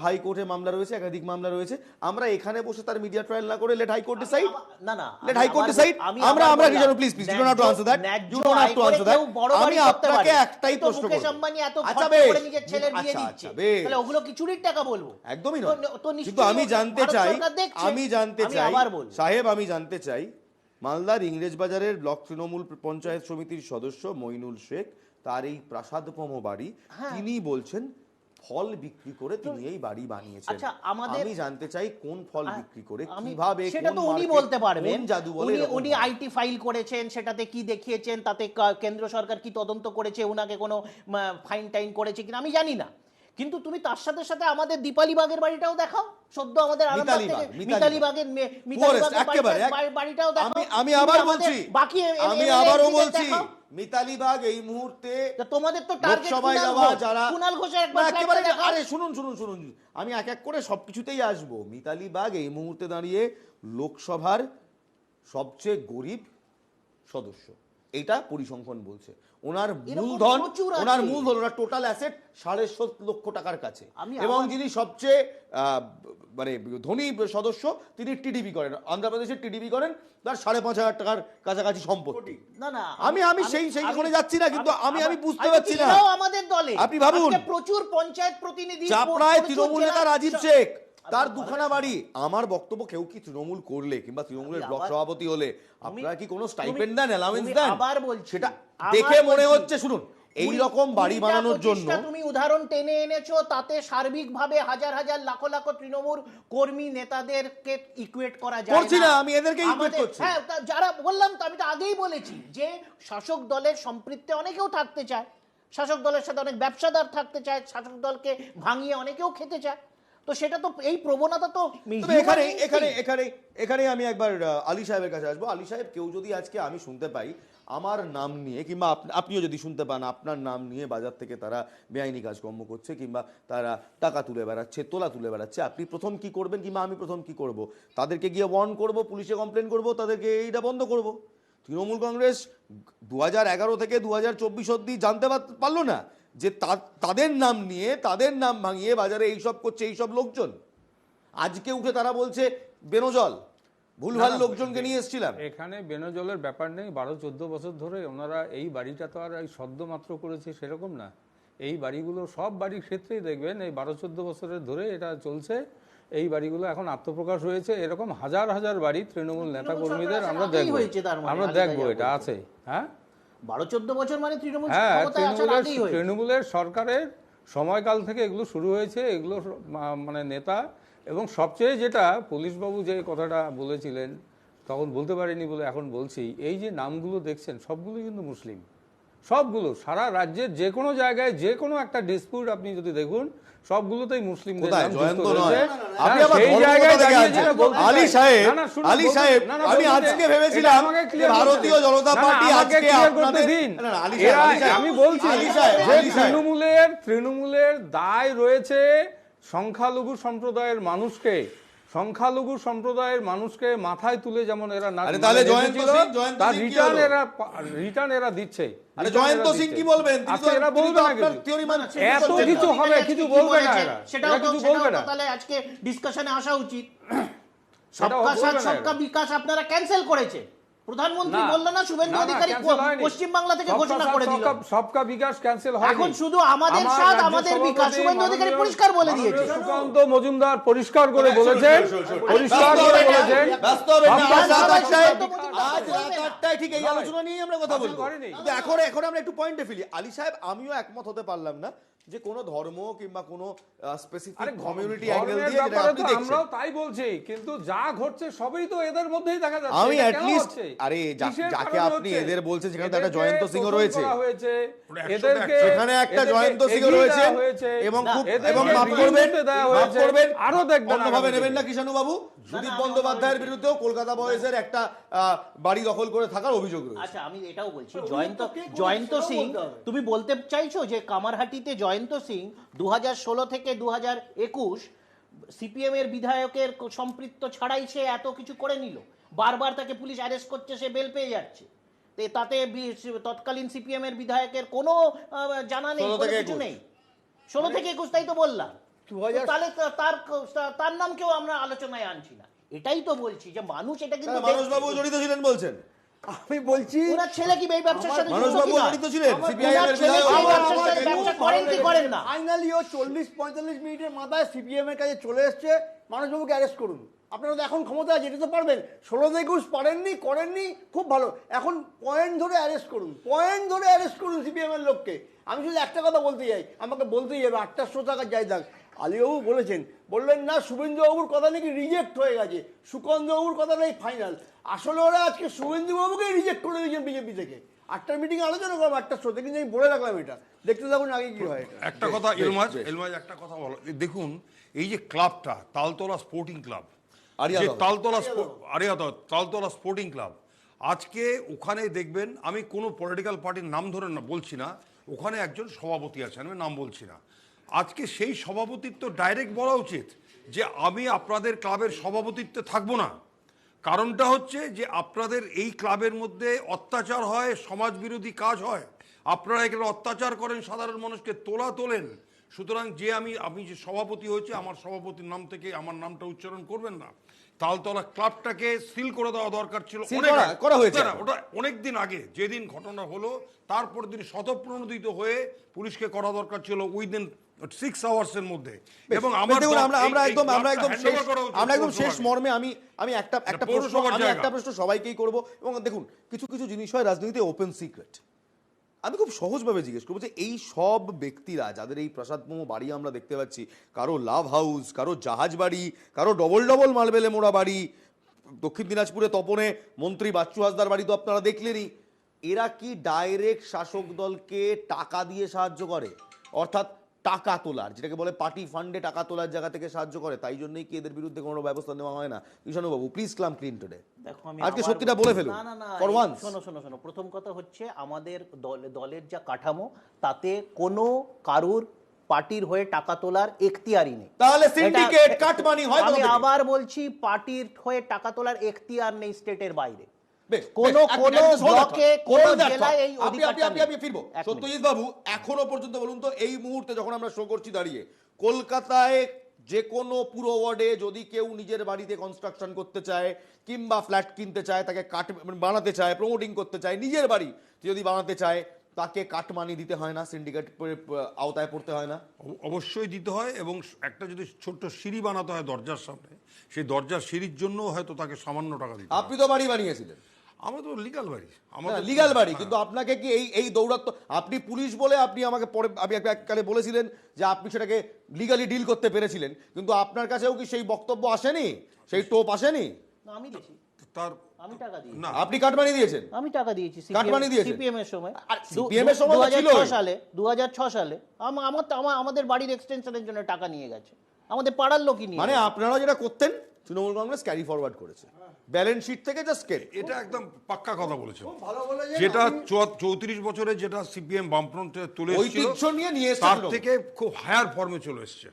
হাইকোর্টে মামলা রয়েছে, একাধিক মামলা রয়েছে। আমরা এখানে বসে তার মিডিয়া ট্রায়াল না করে লেট হাইকোর্ট ডিসাইড, না লেট হাইকোর্ট ডিসাইড। আমরা please you don't have to answer that, you don't have to answer that. আমি আপনাকে একটাই প্রশ্ন করব। আচ্ছা বেশ, আচ্ছা বেশ, তাহলে ওগুলো কি চুরির টাকা বলবো? একদমই নয়। তো নিশ্চয়ই কিন্তু আমি জানতে ভারত চাই, সরকার দেখছে। আমি জানতে আমি চাই আবার বলবো। সাহেব, আমি জানতে চাই মালদার ইংরেজবাজারের ব্লক তৃণমূল পঞ্চায়েত সমিতির সদস্য মইনুল শেখ, তার এই প্রাসাদপম বাড়ি, তিনি বলছেন ফল বিক্রি করে তিনি এই বাড়ি বানিয়েছেন। আচ্ছা, আমাদের- আমি জানতে চাই কোন ফল বিক্রি করে, আমি- কিভাবে, সেটা কোন তো উনি market, বলতে পারবেন। কোন জাদু বলে উনি এরকম উনি হয়। আইটি ফাইল করেছেন, সেটাতে কি দেখিয়েছেন, তাতে কেন্দ্র সরকার কি তদন্ত করেছে, উনাকে কোনো ফাইন টাইন করেছে কিনা আমি জানি না। কিন্তু তুমি তার সাথে সাথে আমাদের দীপালি বাগের বাড়িটাও দেখাও, সদ্য আমাদের আরামবাগ মিতালি থেকে বাগ, মিতালি বাগের Poorest, একেবারে, বাড়িটাও দেখাও। আমি তুমি আবার আমাদের বলছি, বাকি আমি MLA আবারও দের বলছি, দেখাও। মিতালি বাগ এই মুহূর্তে তা তোমাদের তো টার্গেট লোকসভায় কুণাল যাওয়া ঘোষ। যারা, কুণাল ঘোষের না, একবার একেবারে flat টা দেখাও। আরে শুনুন শুনুন শুনুন, আমি এক এক করে সবকিছুতেই আসবো। মিতালি বাগ এই মুহূর্তে দাঁড়িয়ে লোকসভার সবচেয়ে গরিব সদস্য, এটা পরিসংখ্যান বলছে। ওনার এরকম মূলধন, প্রচুর আছে। ওনার টোটাল অ্যাসেট 7.5 লক্ষ টাকার কাছে। আমি এবং আবার- যিনি সবচেয়ে মানে ধনী সদস্য, তিনি টিডিপি করেন, অন্ধ্রপ্রদেশের টিডিপি করেন, তার 5,500 টাকার কাছাকাছি সম্পত্তি। না না, আমি সেইখানে যাচ্ছি না, কিন্তু আমি বুঝতে পারছি না। এরাও আমাদের দলে। আপনি ভাবুন, আজকে প্রচুর পঞ্চায়েত প্রতিনিধি, চাপড়ায় প্রচুর তৃণমূল নেতা জেলা- রাজীব শেখ, তার দুখানা বাড়ি। আমার বক্তব্য, কেউ কি তৃণমূল করলে কিংবা তৃণমূলের আমি ব্লক আবার- সভাপতি হলে আপনারা কি কোনো স্টাইপেন্ড দেন, অ্যালাউন্স তুমি দেন? আবার বলছি, সেটা আবার দেখে মনে বলছি, হচ্ছে, শুনুন, এই রকম বাড়ি 20টা বানানোর জন্য 25টা তুমি উদাহরণ টেনে এনেছো, তাতে সার্বিকভাবে হাজার হাজার লাখ লাখ তৃণমূল কর্মী নেতাদেরকে ইকুয়েট করা যায় করছি না, আমি এদেরকে equate আমাদের- করছি। হ্যাঁ, যারা বললাম তো, আমি তো আগেই বলেছি যে শাসক দলের সম্পৃক্তে অনেকেও থাকতে চায়, শাসক দলের সাথে অনেক ব্যবসাদার থাকতে চায়, শাসক দলকে ভাঙিয়ে অনেকেও খেতে চায়। তো সেটা তো, এই প্রবণতা তো তবে এখানে আমি একবার আলী সাহেবের কাছে আসবো। আলী সাহেব, কেউ যদি আজকে আমি শুনতে পাই আমার নাম নিয়ে, কিংবা আপনিও যদি শুনতে পান আপনার নাম নিয়ে বাজার থেকে তারা বেআইনি কাজকর্ম করছে, কিংবা তারা টাকা তুলে বেড়াচ্ছে, তোলা তুলে বেড়াচ্ছে, আপনি প্রথম কি করবেন, কিংবা আমি প্রথম কি করব? তাদেরকে গিয়ে ওয়ার্ন করব, পুলিশে কমপ্লেন করব, তাদেরকে এইটা বন্ধ করব? তৃণমূল কংগ্রেস 2011 থেকে 2024 অব্দি জানতে পারলো না যে তাদের নাম নিয়ে, তাদের নাম ভাঙিয়ে বাজারে এইসব করছে এইসব লোকজন? আজকে উঠে তারা বলছে বেনজল, ভুলভাল লোকজনকে নিয়ে এসেছিলাম। এখানে বেনজলের ব্যাপার নেই। 12-14 বছর ধরে ওনারা এই বাড়িটা তো আর এই সদ্য মাত্র করেছে সেরকম না। এই বাড়িগুলো সব বাড়ির ক্ষেত্রেই দেখবেন এই 12-14 বছরের ধরে এটা চলছে। এই বাড়িগুলো এখন আত্মপ্রকাশ হয়েছে। এরকম হাজার হাজার বাড়ি তৃণমূল নেতা কর্মীদের আমরা দেখবো, আমরা দেখবো, এটা আছে। হ্যাঁ, 12-14 বছর মানে তৃণমূল হ্যাঁ, ক্ষমতায় আসার আগেই হয়েছে। তৃণমূলের সরকারের সময়কাল থেকে এগুলো শুরু হয়েছে। এগুলো মানে নেতা, এবং সবচেয়ে যেটা পুলিশবাবু যে কথাটা বলেছিলেন তখন বলতে পারিনি বলে এখন বলছি, এই যে নামগুলো দেখছেন সবগুলো কিন্তু মুসলিম, সবগুলো সারা রাজ্যের যে কোনো জায়গায় যে কোনো একটা ডিসপিউট আপনি যদি দেখুন সবগুলোতেই মুসলিমদের কোথায়? নাম জয়ন্ত যুক্ত নয়। রয়েছে। আপনি হ্যাঁ, আবার সেই ধর্ম জায়গায় কথা দাঁড়িয়ে আনছেন। যেটা বলতে আলী চাই- সাহেব, না, না, শুনুন, আলী বলতে- সাহেব, না, না, আমি বলতে আজকে দিন। ভেবেছিলাম এটা আমাকে যে clear করতে ভারতীয় দিন। জনতা না, না, পার্টি আমাকে আজকে clear করতে আপনাদের- দিন। না, না, আলী সাহেব, এরা- আলী সাহেব, আমি বলছি আলী সাহেব, যে আলী সাহেব। তৃণমূলের দায় রয়েছে সংখ্যালঘু সম্প্রদায়ের মানুষকে মাথায় তুলে যেমন এরা আরে তাহলে জয়ন্ত নেমেছিল, সিং- জয়ন্ত তার সিং কি রিটার্ন এরা দিচ্ছে। আরে জয়ন্ত সিং কি বলবেন? তিনি তো- আচ্ছা, এরা তিনি তো বলবে না আপনার কিছু। theory মানছেন। এত কিছু হবে, কিছু বলবে না এরা। সেটাও এরা তো কিছু বলবে না। তাহলে আজকে ডিসকাশনে আসা উচিত। সেটাও সবকা বলবে সাথ না সবকা এরা। বিকাশ আপনারা ক্যান্সেল করেছে। প্রধানমন্ত্রী না, বললেন না, শুভেন্দু না, অধিকারী cancel হয়নি। পশ্চিম বাংলা থেকে সবকা ঘোষণা সাথ করে দিল। সবকা বিকাশ ক্যান্সেল হয়নি। এখন শুধু আমাদের আমার স্বাদ, রাজ্য আমাদের বিকাশ। সভাপতি শুভেন্দু অধিকারী মাননীয়- পরিষ্কার বলে দিয়েছে। মাননীয় সুকান্ত মজুমদার পরিষ্কার করে বলেছেন, পরিষ্কার করে বলেছেন ব্যস্ত হবেন না, সবকা আজ রাত সাথ- আটটায়- সবকা আজ রাত আটটায় ঠিক এই আলোচনা নিয়েই আমরা কথা বলবো। করেনি। কিন্তু এখন আমরা একটু পয়েন্টে ফেলি। আলী সাহেব, আমিও একমত হতে পারলাম না যে কোনো ধর্ম কিংবা কোনো স্পেসিফিক আরে কমিউনিটি অ্যাঙ্গেল ধর্মের দিয়ে যেটা ব্যাপারে আপনি তো দেখছেন। আমরাও তাই বলছি, কিন্তু যা ঘটছে সবই তো এদের মধ্যেই দেখা যাচ্ছে। আমি এটা at কেন least- হচ্ছে? আরে কিসের যাকে কারণে আপনি হচ্ছে? এদের বলছেন সেখানে তো একটা এদেরকে জয়ন্ত সিংও শোষণ রয়েছে। করা হয়েছে, ওটা 100 এদেরকে সেখানে একটা এদেরকে জয়ন্ত সিংও এগিয়ে রয়েছে দেওয়া হয়েছে, এবং না, খুব এদেরকে এবং মাফ এগিয়ে করবেন, দিতে দেওয়া মাফ হয়েছে। করবেন, আরো দেখবেন অন্যভাবে আগামী নেবেন দিনে। না কিষাণু বাবু। সুদীপ বন্দ্যোপাধ্যায়ের বিরুদ্ধেও কলকাতা বয়েজের একটা বাড়ি দখল করে থাকার অভিযোগ রয়েছে। আচ্ছা, আমি এটাও বলছি, অভিযোগটা কে করেছে জয়ন্ত সেটাও সিং, বলতে হবে। তুমি বলতে চাইছো যে কামারহাটিতে জয়ন্ত সিং 2016 থেকে 2021 সিপিএম এর বিধায়কের সম্পৃক্ত ছাড়াই সে এত কিছু করে নিল। বারবার তাকে পুলিশ অ্যারেস্ট করছে, সে বেল পেয়ে যাচ্ছে। তাতে তৎকালীন সিপিএম এর বিধায়কের কোনো জানা নেই, 16 কোনো থেকে কিছু 21 নেই। 16 থেকে 21 তাই তো বললাম। 2000 তাহলে তার নামকেও আমরা আলোচনায় আনছি না। এটাই তো বলছি যে মানুষ এটা কিন্তু মানুষ বাবু দেখছে। জড়িত ছিলেন বলছেন? আমি বলছি ওনার ছেলে কি এই ব্যবসার সাথে মানুষ যুক্ত বাবু কিনা? জড়িত ছিলেন? আমার সিপিআইএম এর ওনার ছেলে বিধায়ক? কি ব্যবসার সাথে ব্যবসা করেন কি করেন না? ফাইনালি ও 40-45 মিনিটের মাথায় সিপিএম এর কাছে চলে এসছে, মানুষবাবুকে অ্যারেস্ট করুন। আপনারা তো এখন ক্ষমতা আছে, এটা তো পারবেন। 16 থেকে 21 পারেননি, করেননি, খুব ভালো। এখন পয়েন্ট ধরে অ্যারেস্ট করুন সিপিএম এর লোককে। আমি শুধু একটা কথা বলতে চাই, আমাকে বলতেই হবে, 800 টাকা যাই থাক। আলীবাবু বললেন না শুভেন্দুবাবুর কথা নাকি রিজেক্ট হয়ে গেছে, সুকান্তবাবুর কথা নাকি ফাইনাল। আসলে ওরা আজকে শুভেন্দুবাবুকেই রিজেক্ট করে দিয়েছেন বিজেপি থেকে। 8টার মিটিং আলোচনা করবো, 8টার শোতে, কিন্তু আমি বলে রাখলাম এটা, দেখতে থাকুন আগে কি হয়। এটা একটা কথা এলমাজ একটা কথা বলো। দেখুন, এই যে ক্লাবটা তালতলা স্পোর্টিং ক্লাব, যে তালতলা স্পোর্টিং ক্লাব, আজকে ওখানে দেখবেন, আমি কোনো পলিটিক্যাল পার্টির নাম ধরে না বলছি না, ওখানে একজন সভাপতি আছেন, আমি নাম বলছি না। আজকে সেই সভাপতির তো ডাইরেক্ট বলা উচিত যে আমি আপনাদের ক্লাবের সভাপতিত্বে থাকবো না। কারণটা হচ্ছে যে আপনাদের এই ক্লাবের মধ্যে অত্যাচার হয়, সমাজ বিরোধী কাজ হয়, আপনারা এখানে অত্যাচার করেন, সাধারণ মানুষকে তোলেন। সুতরাং যে আমি যে সভাপতি হয়েছে, আমার সভাপতির নাম থেকে আমার নামটা উচ্চারণ করবেন না। তালতলা ক্লাবটাকে সিল করে দেওয়া দরকার ছিল। সিল করা হয়েছে। না, ওটা অনেকদিন আগে, যেদিন ঘটনা হলো তারপর দিন স্বতঃপ্রণোদিত হয়ে পুলিশকে করা দরকার ছিল উইদিন 6 আওয়ার্সের মধ্যে। এবং দেখুন, আমরা একদম শেষ মর্মে আমি একটা প্রশ্ন সবাইকেই করব। এবং দেখুন, কিছু কিছু জিনিস হয় রাজনীতিতে ওপেন সিক্রেট। আমি খুব সহজভাবে জিজ্ঞেস করবো যে এই সব ব্যক্তিরা যাদের এই প্রাসাদমহ বাড়ি আমরা দেখতে পাচ্ছি, কারো লাভ হাউস, কারো জাহাজ বাড়ি, কারো ডবল মার্বেলে মোড়া বাড়ি, দক্ষিণ দিনাজপুরে তপনে মন্ত্রী বাচ্চু হাসদার বাড়ি তো আপনারা দেখলেনই, এরা কি ডাইরেক্ট শাসক দলকে টাকা দিয়ে সাহায্য করে? অর্থাৎ টাকা তোলার, যেটাকে বলে পার্টি ফান্ডে টাকা তোলার জায়গা থেকে সাহায্য করে? তাই জন্যই কি এদের বিরুদ্ধে কোনো ব্যবস্থা নেওয়া হয় না? কিষাণু বাবু, প্লিজ ক্লাম ক্লিন টুডে। দেখো, আমি আজকে আবার সত্যিটা বলে ফেলুন। না, ফর ওয়ান্স। শোনো, প্রথম কথা হচ্ছে আমাদের দলের যা কাঠামো, তাতে কোনো কারুর পার্টির হয়ে টাকা তোলার এখতিয়ারই নেই। তাহলে সিন্ডিকেট কাটমানি হয়? আমি আবার বলছি, পার্টির হয়ে টাকা তোলার এখতিয়ার নেই স্টেটের বাইরে। সত্যজিৎ বাবু, এখনো পর্যন্ত বলুন তো, এই মুহূর্তে যখন আমরা শো করছি দাঁড়িয়ে, কলকাতায় যে কোনো পুরো ওয়ার্ডে যদি কেউ নিজের বাড়িতে কনস্ট্রাকশন করতে চায় কিংবা ফ্ল্যাট কিনতে চায়, তাকে বানাতে চায়, প্রমোটিং করতে চায়, নিজের বাড়ি যদি বানাতে চায়, তাকে কাটমানি দিতে হয় না? সিন্ডিকেট আওতায় পড়তে হয় না? অবশ্যই দিতে হয়। এবং একটা যদি ছোট্ট সিঁড়ি বানাতে হয় দরজার সামনে, সেই দরজার সিঁড়ির জন্য হয়তো তাকে সামান্য টাকা দিতে হয়। আপনি তো বাড়ি বানিয়েছিলেন। আমরা তো লিগাল বাড়ি, লিগাল বাড়ি, কিন্তু আপনাকে কি এই দৌড়াত্ম, আপনি পুলিশ বলে আপনি আমাকে পরে এককালে বলেছিলেন যে আপনি সেটাকে লিগালি ডিল করতে পেরেছিলেন, কিন্তু আপনার কাছেও কি সেই বক্তব্য আসেনি, সেই টোপ আসেনি? আমি গেছি, তার আমি টাকা দিয়েছি, না আপনি কাটমানি দিয়েছেন? আমি টাকা দিয়েছি কাটমানি দিয়েছেন? সিপিএম এর সময়। আর CPM এর সময় তো ছিল। 2006 সালে আমাদের বাড়ির এক্সটেনশনের জন্য টাকা নিয়ে গেছে, আমাদের পাড়ার লোকই নিয়ে মানে গেছে। আপনারা যেটা করতেন তৃণমূল কংগ্রেস ক্যারি ফরওয়ার্ড করেছে, ব্যালেন্স শিট থেকে জাস্ট কেটে। এটা একদম পাক্কা কথা বলেছেন। ভালো বলেছেন। যেটা 34 বছরে যেটা সিপিএম বামফ্রন্টে তুলে এসেছিল ঐতিহ্য নিয়ে এসেছে তার তৃণমূল। থেকে খুব হায়ার ফর্মে চলে এসছে,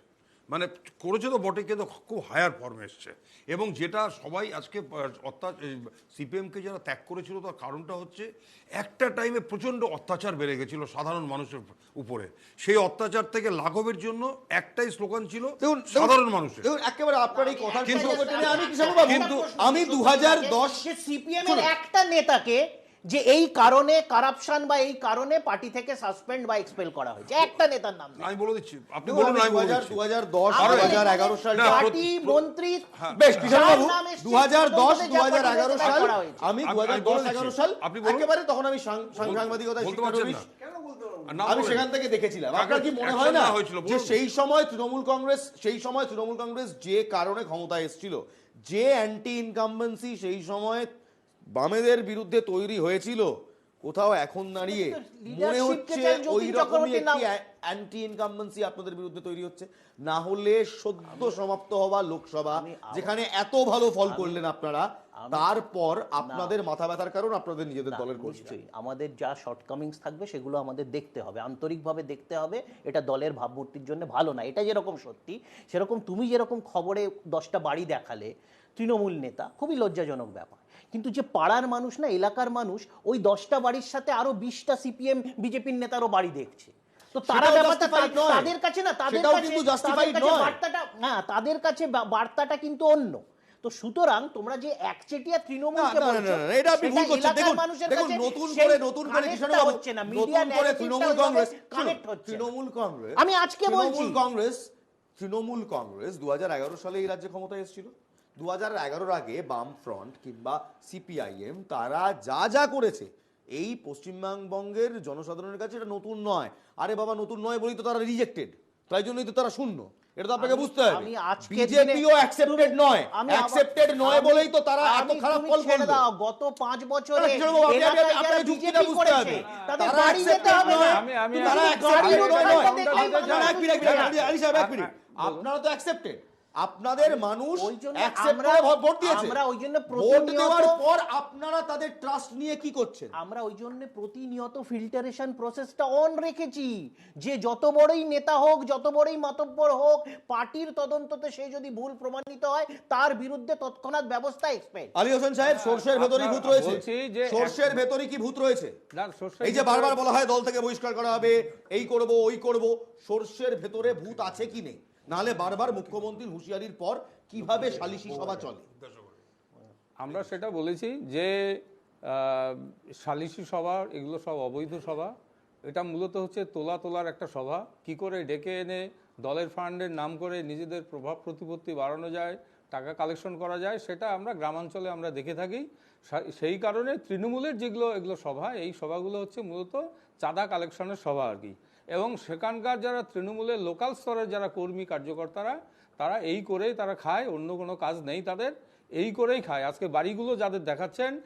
মানে করেছে তো বটে, কিন্তু খুব হায়ার ফর্মে এসছে। এবং যেটা সবাই আজকে অর্থাৎ সিপিএমকে যারা ত্যাগ করেছিল তার কারণটা হচ্ছে একটা টাইমে প্রচণ্ড অত্যাচার বেড়ে গেছিল সাধারণ মানুষের উপরে। সেই অত্যাচার থেকে লাঘবের জন্য একটাই স্লোগান ছিল সাধারণ মানুষের। দেখুন একেবারে আপনার এই কথা কিন্তু- আমি 2010 যে সিপিএম এর একটা নেতাকে যে এই কারণে কারাপশন বা এই কারণে পার্টি থেকে সাসপেন্ড বা এক্সপেল করা হয়েছে, একটা নেতার নাম নেই। আমি বলে দিচ্ছি, আপনি বলুন, আমি বলে দিচ্ছি। 2010 আমাদের 2011 সাল না, পার্টি মন্ত্রী বেশ কিষাণবাবু, যার নাম এসছে, 2010 তদন্তে যা 2011 করা সাল হয়েছে। আমি আমি 2010 বলে 11 দিচ্ছি। সাল আপনি বলুন। একেবারে তখন আমি সাংবাদিকতা বলতে পারছেন না। না, আমি বলেন। সেখান থেকে দেখেছিলাম। কাকে আপনার কি মনে action হয় না নেওয়া হয়েছিল? যে বলুন। সেই সময় তৃণমূল কংগ্রেস যে কারণে ক্ষমতায় এসেছিল, যে অ্যান্টি ইনকামবেন্সি সেই সময় বামেদের বিরুদ্ধে তৈরি হয়েছিল, কোথাও এখন দাঁড়িয়ে মনে হচ্ছে ওই রকমই একটি অ্যান্টি ইনকামবেন্সি আপনাদের বিরুদ্ধে তৈরি হচ্ছে? না হলে সদ্য সমাপ্ত হওয়া লোকসভা যেখানে এত ভালো ফল করলেন আপনারা, তারপর আপনাদের মাথা ব্যথার কারণ আপনাদের নিজেদের দলের কর্মীরা। নিশ্চয়ই আমাদের যা শর্টকামিংস থাকবে সেগুলো আমাদের দেখতে হবে, আন্তরিকভাবে দেখতে হবে। এটা দলের ভাবমূর্তির জন্য ভালো না, এটা যেরকম সত্যি সেরকম তুমি যেরকম খবরে 10টা বাড়ি দেখালে তৃণমূল নেতা, খুবই লজ্জাজনক ব্যাপার। কিন্তু যে পাড়ার মানুষ না, এলাকার মানুষ, ওই 10টা বাড়ির সাথে আরো 20টা সিপিএম বিজেপির নেতারও বাড়ি দেখছে। তো তারা সেটাও ব্যাপারটা justified নয়। তাদের কাছে না, তাদের সেটাও কাছে কিন্তু তাদের justified কাছে নয়। বার্তাটা, হ্যাঁ তাদের কাছে বার্তাটা কিন্তু অন্য। তো সুতরাং তোমরা যে একচেটিয়া তৃণমূলকে বলছো, এটা আপনি ভুল সেটা করছেন। এলাকার দেখুন মানুষের দেখুন কাছে নতুন সেই করে connect-টা কিষাণবাবু, হচ্ছে না, media নতুন করে narrative-টা তৃণমূল ওইভাবে কংগ্রেস connect হচ্ছে না। আমি আজকে বলছি। তৃণমূল কংগ্রেস 2011 সালে এই রাজ্যে ক্ষমতায় এসেছিল। 2011 আগে বাম ফ্রন্ট কিংবা সিপিআইএম তারা যা যা করেছে এই পশ্চিমবঙ্গের জনসাধারণের কাছে এটা নতুন নয়। আরে বাবা, নতুন নয় বলেই তো তারা রিজেক্টেড, তাই জন্যই তো তারা শূন্য। এটা তো আপনাকে বুঝতে হবে। আমি আজকে বিজেপিও অ্যাকসেপ্টেড নয়, অ্যাকসেপ্টেড নয় বলেই তো তারা এত খারাপ ফল করলো। গত 5 বছরে না, কিশোরবাবু, এলাকায় যারা আপনাকে যুক্তিটা বিজেপি বুঝতে করেছে হবে। তাদের তারা বাড়ি যেতে হবে না। আমি- তারা তুমি accepted গাড়ির নয়, ওঠাটা নয়। দেখলেই আপনারা মানুষ এক মিনিট, বুঝতে পারে। আলী সাহেব, এক মিনিট। আপনারা তো অ্যাকসেপ্টেড, আপনাদের মানুষ ওই জন্য accept আমরা- করে ভোট দিয়েছে। আমরা ওই জন্য ভোট প্রতিনিয়ত- দেওয়ার পর আপনারা তাদের ট্রাস্ট নিয়ে কি করছেন? আমরা ওই জন্য প্রতিনিয়ত ফিল্টারেশন প্রসেসটা অন রেখেছি, যে যত বড়ই নেতা হোক, যত বড়ই মাতব্বর হোক, পার্টির তদন্ততে সে যদি ভুল প্রমাণিত হয় তার বিরুদ্ধে তৎক্ষণাৎ ব্যবস্থা এক্সপেক্ট। আলী হোসেন সাহেব, সর্ষের ভেতরেই ভূত রয়েছে। বলছি যে- সর্ষের ভেতরে কি ভূত রয়েছে? না, সর্ষের এই যে ভেতরে- বারবার বলা হয় দল থেকে বহিষ্কার করা হবে, এই করব ওই করব, সর্ষের ভেতরে ভূত আছে কি নেই? নাহলে বারবার মুখ্যমন্ত্রীর হুঁশিয়ারির পর কিভাবে সালিশি সভা চলে? আমরা সেটা বলেছি যে সালিশি সভা এগুলো সব অবৈধ সভা। এটা মূলত হচ্ছে তোলার একটা সভা। কি করে ডেকে এনে দলের ফান্ডের নাম করে নিজেদের প্রভাব প্রতিপত্তি বাড়ানো যায়, টাকা কালেকশন করা যায়, সেটা আমরা গ্রামাঞ্চলে আমরা দেখে থাকি। সেই কারণে তৃণমূলের এগুলো সভা, এই সভাগুলো হচ্ছে মূলত চাঁদা কালেকশনের সভা আর কি। এবং সেখানকার যারা তৃণমূলের লোকাল স্তরের যারা কর্মী কার্যকর্তারা, তারা এই করেই তারা খায়, অন্য কোনো কাজ নেই তাদের, এই করেই খায়। আজকে বাড়িগুলো যাদের দেখাচ্ছেন,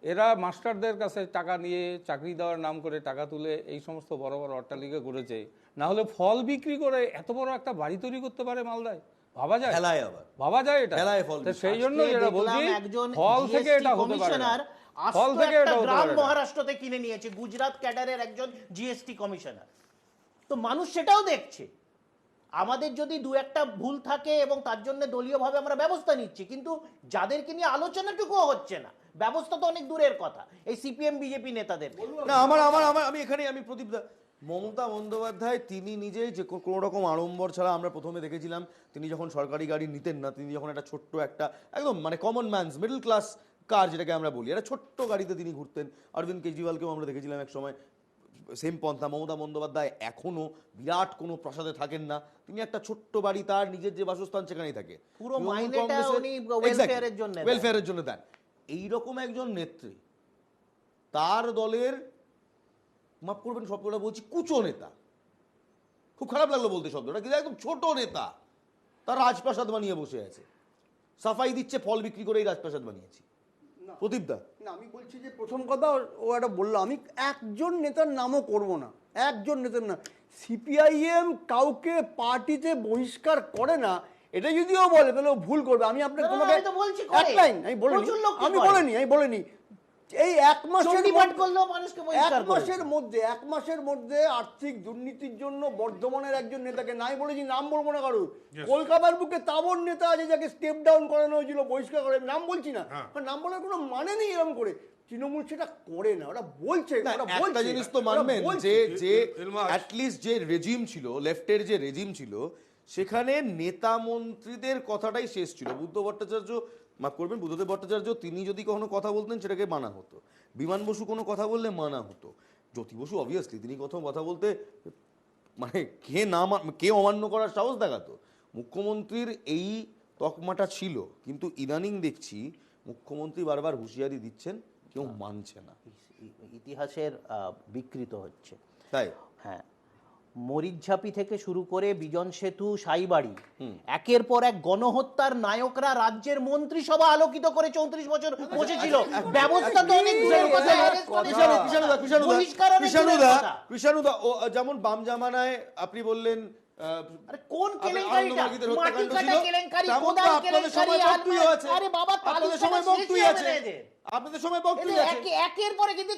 এরা মাস্টারদের কাছে টাকা নিয়ে চাকরি দেওয়ার নাম করে টাকা তুলে এই সমস্ত বড় বড় অট্টালিকা করেছে। না হলে ফল বিক্রি করে এত বড় একটা বাড়ি তৈরি করতে পারে মালদায়? ভাবা যায়? খেলায় আবার ভাবা যায় এটা? খেলায় ফল তো সেই জন্য আজকে এটা দেখলাম বলছি, একজন ফল থেকে GST এটা হতে পারে না। কমিশনার ফল আস্ত থেকে একটা এটা হতে গ্রাম পারে না। মহারাষ্ট্রতে কিনে নিয়েছে, গুজরাট ক্যাডারের একজন জিএসটি কমিশনার। তো মানুষ সেটাও দেখছে। আমাদের যদি দু একটা ভুল থাকে এবং তার জন্য দলীয়ভাবে আমরা ব্যবস্থা নিচ্ছি, কিন্তু যাদেরকে নিয়ে আলোচনাটুকুও হচ্ছে না, ব্যবস্থা তো অনেক দূরের কথা, এই সিপিএম বিজেপি নেতাদের। না, আমি প্রদীপ দা, মমতা বন্দ্যোপাধ্যায় তিনি নিজেই যে কোনো রকম আড়ম্বর ছাড়া, আমরা প্রথমে দেখেছিলাম তিনি যখন সরকারি গাড়ি নিতেন না, তিনি যখন একটা ছোট্ট একটা একদম মানে কমন ম্যানস মিডল ক্লাস কার যেটাকে আমরা বলি, একটা ছোট্ট গাড়িতে তিনি ঘুরতেন। অরবিন্দ কেজরিওয়ালকেও আমরা দেখেছিলাম এক সময় সেম পন্থা। মমতা বন্দ্যোপাধ্যায় এখনো বিরাট কোনো প্রাসাদে থাকেন না, তিনি একটা ছোট্ট বাড়ি, তার নিজের যে বাসস্থান সেখানেই থাকে। পুরো মাইনেটা উনি ওয়েলফেয়ারের জন্য দেন। ওয়েলফেয়ারের জন্য দেন। এইরকম একজন নেত্রী, তার দলের, মাফ করবেন শব্দটা বলছি, কুচো নেতা, খুব খারাপ লাগলো বলতে শব্দটা, কিন্তু একদম ছোট নেতা, তার রাজপ্রাসাদ বানিয়ে বসে আছে, সাফাই দিচ্ছে ফল বিক্রি করেই রাজপ্রাসাদ বানিয়েছি। প্রদীপ দা, না, আমি বলছি যে প্রথম কথা ও একটা বললো, আমি একজন নেতার নামও করব না, একজন নেতার নাম। সিপিআইএম কাউকে পার্টিতে বহিষ্কার করে না, এটা যদিও বলে তাহলে ও ভুল করবে। আমি আপনাকে না, তোমাকে আমি তো বলছি করে। এক লাইন আমি বলিনি, প্রচুর লোককে আমি করে। বলিনি এই এক মাসের চণ্ডীপাঠ মধ্যে- করলেও মানুষকে বহিষ্কার করেছে। এক মাসের মধ্যে আর্থিক দুর্নীতির জন্য বর্ধমানের একজন নেতাকে, নাই বলেছি নাম বলবো না কারো, কলকাতার বুকে তাবর নেতা আছে যাকে স্টেপ ডাউন করানো হয়েছিল, বহিষ্কার করে, নাম বলছি না, কারণ নাম বলার কোনো মানে নেই এরকম করে। তৃণমূল সেটা করে না, ওরা বলছে, না, ওরা একটা বলছে, জিনিস তো ওরা মানবেন বলছে। যে যে ইলমাস। অ্যাটলিস্ট যে রেজিম ছিল, লেফটের যে রেজিম ছিল, সেখানে নেতা মন্ত্রীদের কথাটাই শেষ ছিল। বুদ্ধ ভট্টাচার্য, মাফ করবেন, বুদ্ধদেব ভট্টাচার্য, তিনি যদি কখনো কথা বলতেন সেটাকে মানা হতো। বিমান বসু কোনো কথা বললে মানা হতো। জ্যোতি বসু অবভিয়াসলি তিনি কোথাও কথা বলতে মানে কে অমান্য করার সাহস দেখাতো। মুখ্যমন্ত্রীর এই তকমাটা ছিল, কিন্তু ইদানিং দেখছি মুখ্যমন্ত্রী বারবার হুঁশিয়ারি দিচ্ছেন, কেউ মানছে না। ইতিহাসের বিকৃত হচ্ছে। তাই হ্যাঁ, মরিচঝাপি থেকে শুরু করে বিজন সেতু, সাইবাড়ি, একের পর এক গণহত্যার নায়করা রাজ্যের মন্ত্রিসভা আলোকিত করে 34 বছর বসেছিল। ব্যবস্থা তো অনেক দূরের কথা, arrest করেছে, বহিষ্কার অনেক দূরের কথা। কৃষাণুদা, ও যেমন বাম জামানায় আপনি বললেন আরে কোন আপনার কেলেঙ্কারিটা? আনন্দবাগীদের হত্যাকাণ্ড মাটি কাটা ছিল, কেলেঙ্কারি, তেমন তো কোদাল আপনাদের সময় কেলেঙ্কারি, বকটুইও আছে। আরে বাবা, আপনাদের তালুক সময় কাটা বকটুই শেষই আছে, হবে না এদের। আপনাদের সময় বকটুই এদের আছে, একের পরে কিন্তু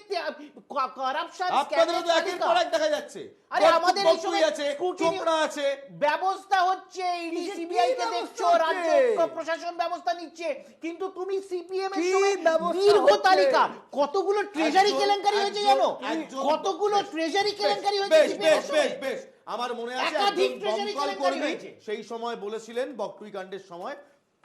কারাপশন, আপনাদের তো একের পর এক দেখা যাচ্ছে। আরে আমাদের এই বকটুই সময় আছে, scrutiny- চোপড়া আছে। ব্যবস্থা হচ্ছে, ইডি কিসের- সিবিআই কে কি দেখছো, ব্যবস্থা রাজ্য হচ্ছে? প্রশাসন ব্যবস্থা নিচ্ছে, কিন্তু তুমি সিপিএম এর কি সময় ব্যবস্থা দীর্ঘ হচ্ছে? তালিকা, কতগুলো ট্রেজারি একজন- কেলেঙ্কারি হয়েছে একজন- জানো, একজন- কতগুলো বেশ, ট্রেজারি বেশ, কেলেঙ্কারি হয়েছে বেশ, সিপিএম এর বেশ, সময়। বেশ, বেশ। আমার মনে আছে একাধিক একজন ট্রেজারি দমকল কেলেঙ্কারি কর্মী হয়েছে। সেই সময় বলেছিলেন, বকটুই কাণ্ডের সময়,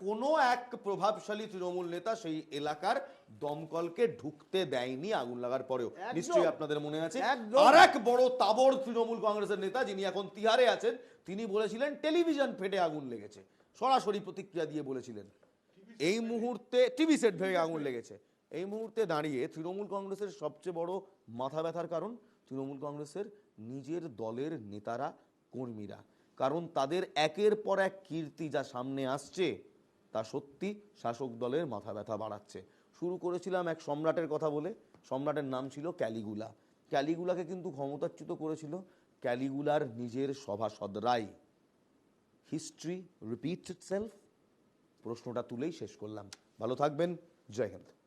কোনো এক প্রভাবশালী তৃণমূল নেতা সেই এলাকার দমকলকে ঢুকতে দেয়নি আগুন লাগার পরেও। একদম। নিশ্চয়ই আপনাদের মনে আছে। একদম। আর এক বড় তাবড় তৃণমূল কংগ্রেসের নেতা, যিনি এখন তিহারে আছেন, তিনি বলেছিলেন টেলিভিশন ফেটে আগুন লেগেছে, সরাসরি প্রতিক্রিয়া দিয়ে বলেছিলেন। এই মুহূর্তে টিভি সেট ভেঙে আগুন লেগেছে। এই মুহূর্তে দাঁড়িয়ে তৃণমূল কংগ্রেসের সবচেয়ে বড় মাথা ব্যথার কারণ তৃণমূল কংগ্রেসের নিজের দলের নেতারা, কর্মীরা। কারণ তাদের একের পর এক কীর্তি যা সামনে আসছে, তা সত্যি শাসক দলের মাথা ব্যথা বাড়াচ্ছে। শুরু করেছিলাম এক সম্রাটের কথা বলে, সম্রাটের নাম ছিল ক্যালিগুলা। ক্যালিগুলাকে কিন্তু ক্ষমতাচ্যুত করেছিল ক্যালিগুলার নিজের সভাসদরাই। History repeats itself. প্রশ্নটা তুলেই শেষ করলাম। ভালো থাকবেন, জয় হিন্দ।